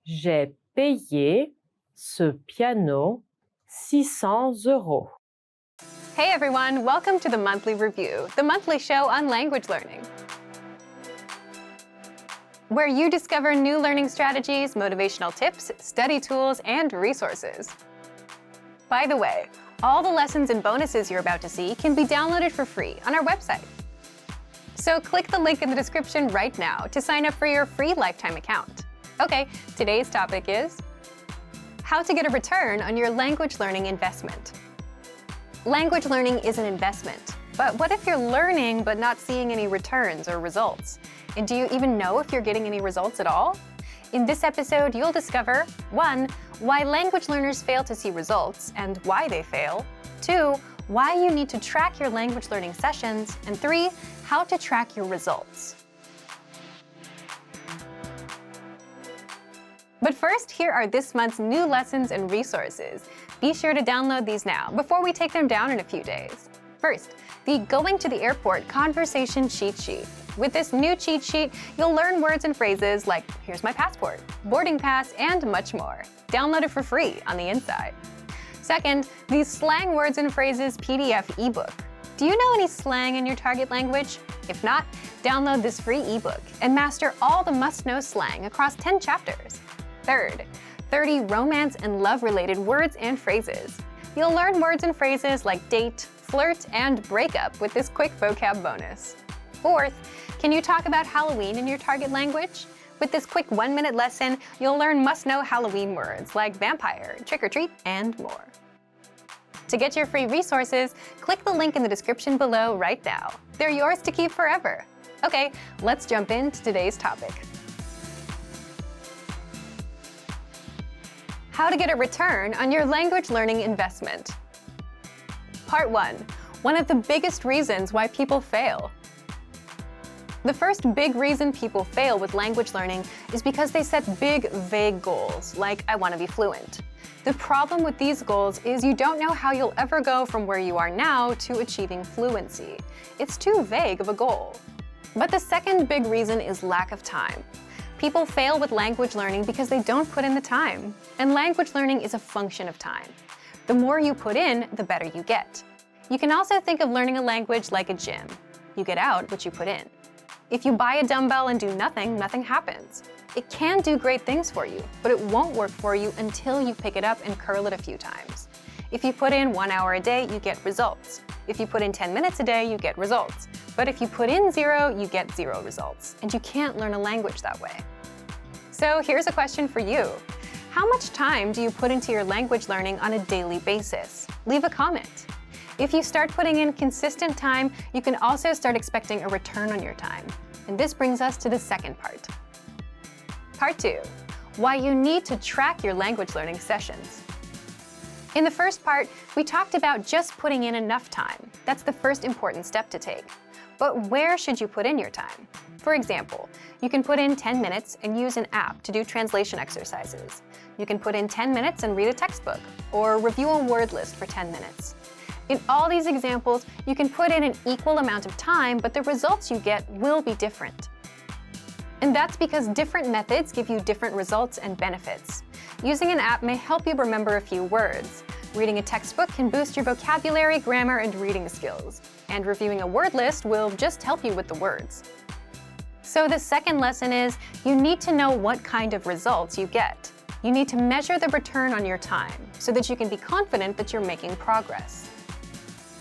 Speaker 5: J'ai payé ce piano 600 €.
Speaker 1: Hey everyone, welcome to the Monthly Review, the monthly show on language learning, where you discover new learning strategies, motivational tips, study tools, and resources. By the way, all the lessons and bonuses you're about to see can be downloaded for free on our website. So click the link in the description right now to sign up for your free lifetime account. Okay, today's topic is how to get a return on your language learning investment. Language learning is an investment, but what if you're learning but not seeing any returns or results? And do you even know if you're getting any results at all? In this episode, you'll discover 1. Why language learners fail to see results and why they fail. 2. Why you need to track your language learning sessions. And 3. How to track your results. But first, here are this month's new lessons and resources. Be sure to download these now before we take them down in a few days. First, the Going to the Airport Conversation Cheat Sheet. With this new cheat sheet, you'll learn words and phrases like here's my passport, boarding pass, and much more. Download it for free on the inside. Second, the Slang Words and Phrases PDF ebook. Do you know any slang in your target language? If not, download this free ebook and master all the must-know slang across 10 chapters. Third, 30 romance and love-related words and phrases. You'll learn words and phrases like date, flirt, and breakup with this quick vocab bonus. Fourth, can you talk about Halloween in your target language? With this quick 1-minute lesson, you'll learn must-know Halloween words like vampire, trick-or-treat, and more. To get your free resources, click the link in the description below right now. They're yours to keep forever. Okay, let's jump into today's topic. How to get a return on your language learning investment. Part 1. One of the biggest reasons why people fail. The first big reason people fail with language learning is because they set big, vague goals, like I want to be fluent. The problem with these goals is you don't know how you'll ever go from where you are now to achieving fluency. It's too vague of a goal. But the second big reason is lack of time. People fail with language learning because they don't put in the time. And language learning is a function of time. The more you put in, the better you get. You can also think of learning a language like a gym. You get out what you put in. If you buy a dumbbell and do nothing, nothing happens. It can do great things for you, but it won't work for you until you pick it up and curl it a few times. If you put in 1 hour a day, you get results. If you put in 10 minutes a day, you get results. But if you put in 0, you get 0 results. And you can't learn a language that way. So here's a question for you. How much time do you put into your language learning on a daily basis? Leave a comment. If you start putting in consistent time, you can also start expecting a return on your time. And this brings us to the second part. Part 2. Why you need to track your language learning sessions. In the first part, we talked about just putting in enough time. That's the first important step to take. But where should you put in your time? For example, you can put in 10 minutes and use an app to do translation exercises. You can put in 10 minutes and read a textbook, or review a word list for 10 minutes. In all these examples, you can put in an equal amount of time, but the results you get will be different. And that's because different methods give you different results and benefits. Using an app may help you remember a few words. Reading a textbook can boost your vocabulary, grammar, and reading skills. And reviewing a word list will just help you with the words. So the second lesson is you need to know what kind of results you get. you need to measure the return on your time so that you can be confident that you're making progress.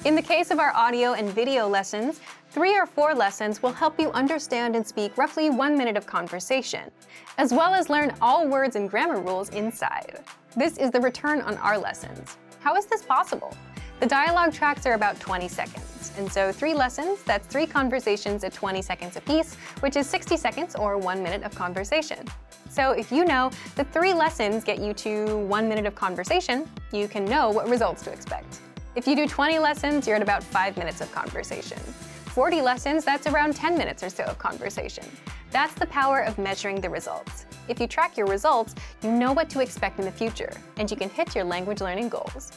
Speaker 1: In the case of our audio and video lessons, 3 or 4 lessons will help you understand and speak roughly 1 minute of conversation, as well as learn all words and grammar rules inside. This is the return on our lessons. How is this possible? The dialogue tracks are about 20 seconds, and so 3 lessons, that's 3 conversations at 20 seconds apiece, which is 60 seconds or 1 minute of conversation. So if you know that 3 lessons get you to 1 minute of conversation, you can know what results to expect. If you do 20 lessons, you're at about 5 minutes of conversation. 40 lessons, that's around 10 minutes or so of conversation. That's the power of measuring the results. If you track your results, you know what to expect in the future, and you can hit your language learning goals.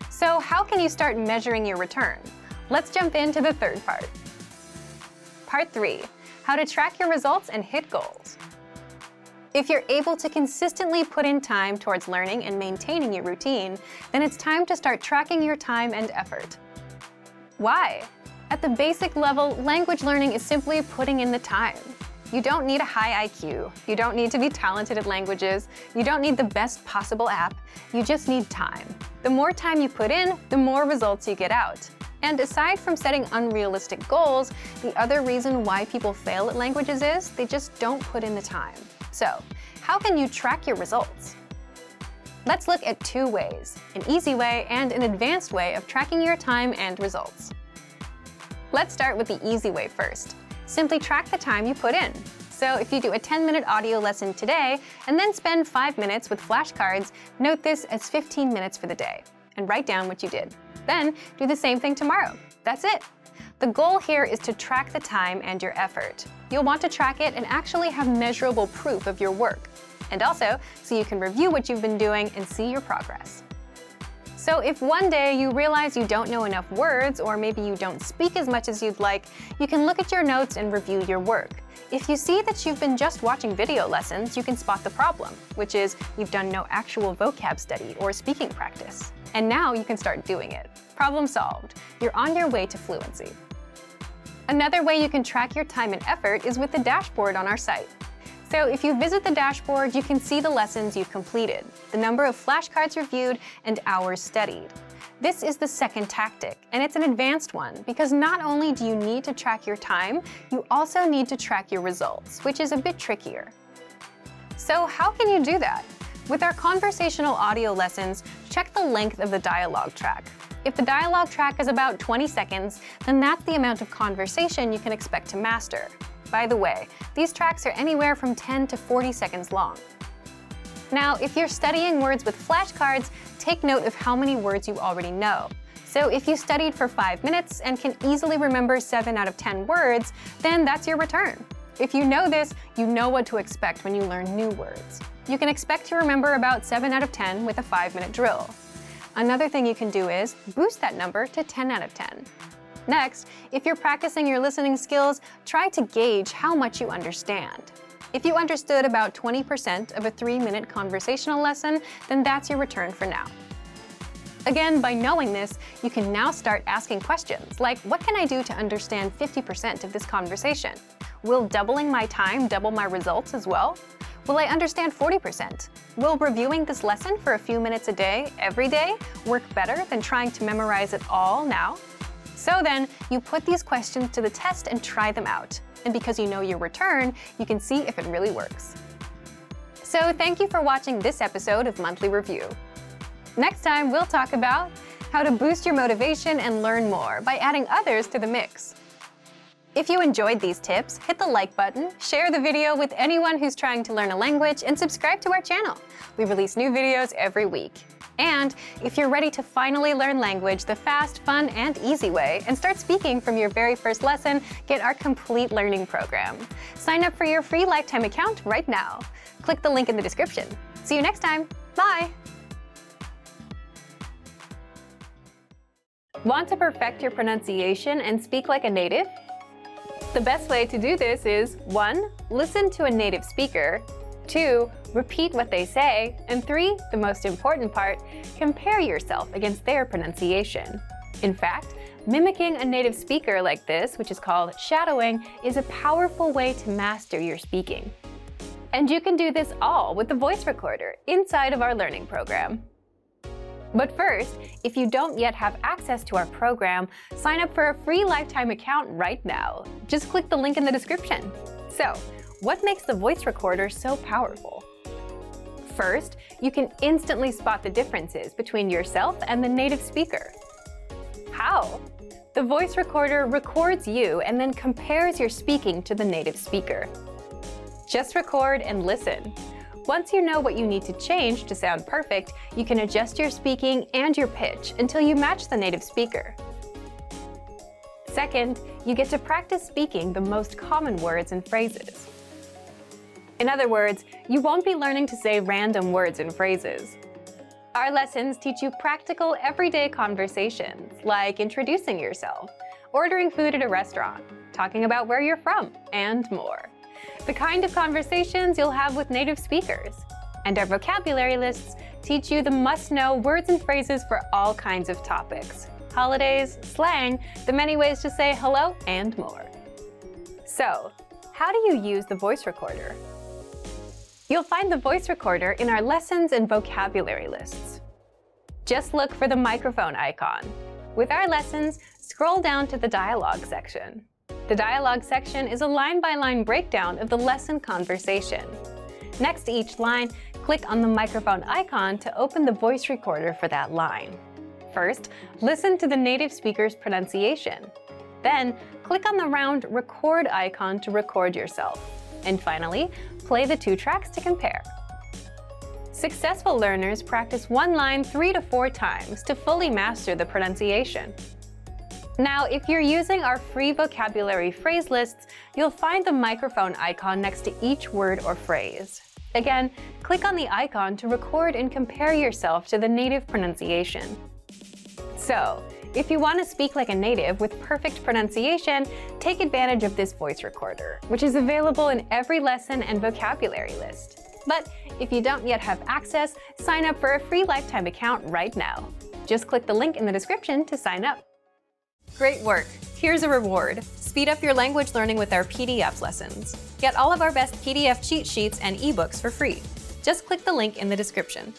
Speaker 1: So how can you start measuring your return? Let's jump into the third part. Part 3, how to track your results and hit goals. If you're able to consistently put in time towards learning and maintaining your routine, then it's time to start tracking your time and effort. Why? At the basic level, language learning is simply putting in the time. You don't need a high IQ. You don't need to be talented at languages. You don't need the best possible app. You just need time. The more time you put in, the more results you get out. And aside from setting unrealistic goals, the other reason why people fail at languages is they just don't put in the time. So, how can you track your results? Let's look at 2 ways, an easy way and an advanced way of tracking your time and results. Let's start with the easy way first. Simply track the time you put in. So if you do a 10-minute audio lesson today and then spend 5 minutes with flashcards, note this as 15 minutes for the day and write down what you did. Then do the same thing tomorrow. That's it. The goal here is to track the time and your effort. You'll want to track it and actually have measurable proof of your work. And also, so you can review what you've been doing and see your progress. So if one day you realize you don't know enough words, or maybe you don't speak as much as you'd like, you can look at your notes and review your work. If you see that you've been just watching video lessons, you can spot the problem, which is you've done no actual vocab study or speaking practice. And now you can start doing it. Problem solved. You're on your way to fluency. Another way you can track your time and effort is with the dashboard on our site. So if you visit the dashboard, you can see the lessons you've completed, the number of flashcards reviewed, and hours studied. This is the second tactic, and it's an advanced one because not only do you need to track your time, you also need to track your results, which is a bit trickier. So how can you do that? With our conversational audio lessons, check the length of the dialogue track. If the dialogue track is about 20 seconds, then that's the amount of conversation you can expect to master. By the way, these tracks are anywhere from 10 to 40 seconds long. Now, if you're studying words with flashcards, take note of how many words you already know. So if you studied for 5 minutes and can easily remember 7 out of 10 words, then that's your return. If you know this, you know what to expect when you learn new words. You can expect to remember about 7 out of 10 with a 5-minute drill. Another thing you can do is boost that number to 10 out of 10. Next, if you're practicing your listening skills, try to gauge how much you understand. If you understood about 20% of a 3-minute conversational lesson, then that's your return for now. Again, by knowing this, you can now start asking questions like, what can I do to understand 50% of this conversation? Will doubling my time double my results as well? Will I understand 40%? Will reviewing this lesson for a few minutes a day, every day, work better than trying to memorize it all now? So then, you put these questions to the test and try them out. And because you know your return, you can see if it really works. So thank you for watching this episode of Monthly Review. Next time, we'll talk about how to boost your motivation and learn more by adding others to the mix. If you enjoyed these tips, hit the like button, share the video with anyone who's trying to learn a language, and subscribe to our channel. We release new videos every week. And if you're ready to finally learn language the fast, fun, and easy way and start speaking from your very first lesson, get our complete learning program. Sign up for your free lifetime account right now. Click the link in the description. See you next time. Bye! Want to perfect your pronunciation and speak like a native? The best way to do this is 1. Listen to a native speaker. 2. Repeat what they say. And 3. The most important part, compare yourself against their pronunciation. In fact, mimicking a native speaker like this, which is called shadowing, is a powerful way to master your speaking. And you can do this all with the voice recorder inside of our learning program. But first, if you don't yet have access to our program, sign up for a free lifetime account right now. Just click the link in the description. So, what makes the voice recorder so powerful? First, you can instantly spot the differences between yourself and the native speaker. How? The voice recorder records you and then compares your speaking to the native speaker. Just record and listen. Once you know what you need to change to sound perfect, you can adjust your speaking and your pitch until you match the native speaker. Second, you get to practice speaking the most common words and phrases. In other words, you won't be learning to say random words and phrases. Our lessons teach you practical, everyday conversations, like introducing yourself, ordering food at a restaurant, talking about where you're from, and more. The kind of conversations you'll have with native speakers. And our vocabulary lists teach you the must-know words and phrases for all kinds of topics. Holidays, slang, the many ways to say hello, and more. So, how do you use the voice recorder? You'll find the voice recorder in our lessons and vocabulary lists. Just look for the microphone icon. With our lessons, scroll down to the dialogue section. The dialogue section is a line-by-line breakdown of the lesson conversation. Next to each line, click on the microphone icon to open the voice recorder for that line. First, listen to the native speaker's pronunciation. Then, click on the round record icon to record yourself. And finally, play the 2 tracks to compare. Successful learners practice one line 3 to 4 times to fully master the pronunciation. Now, if you're using our free vocabulary phrase lists, you'll find the microphone icon next to each word or phrase. Again, click on the icon to record and compare yourself to the native pronunciation. So, if you want to speak like a native with perfect pronunciation, take advantage of this voice recorder, which is available in every lesson and vocabulary list. But if you don't yet have access, sign up for a free lifetime account right now. Just click the link in the description to sign up. Great work! Here's a reward. Speed up your language learning with our PDF lessons. Get all of our best PDF cheat sheets and ebooks for free. Just click the link in the description.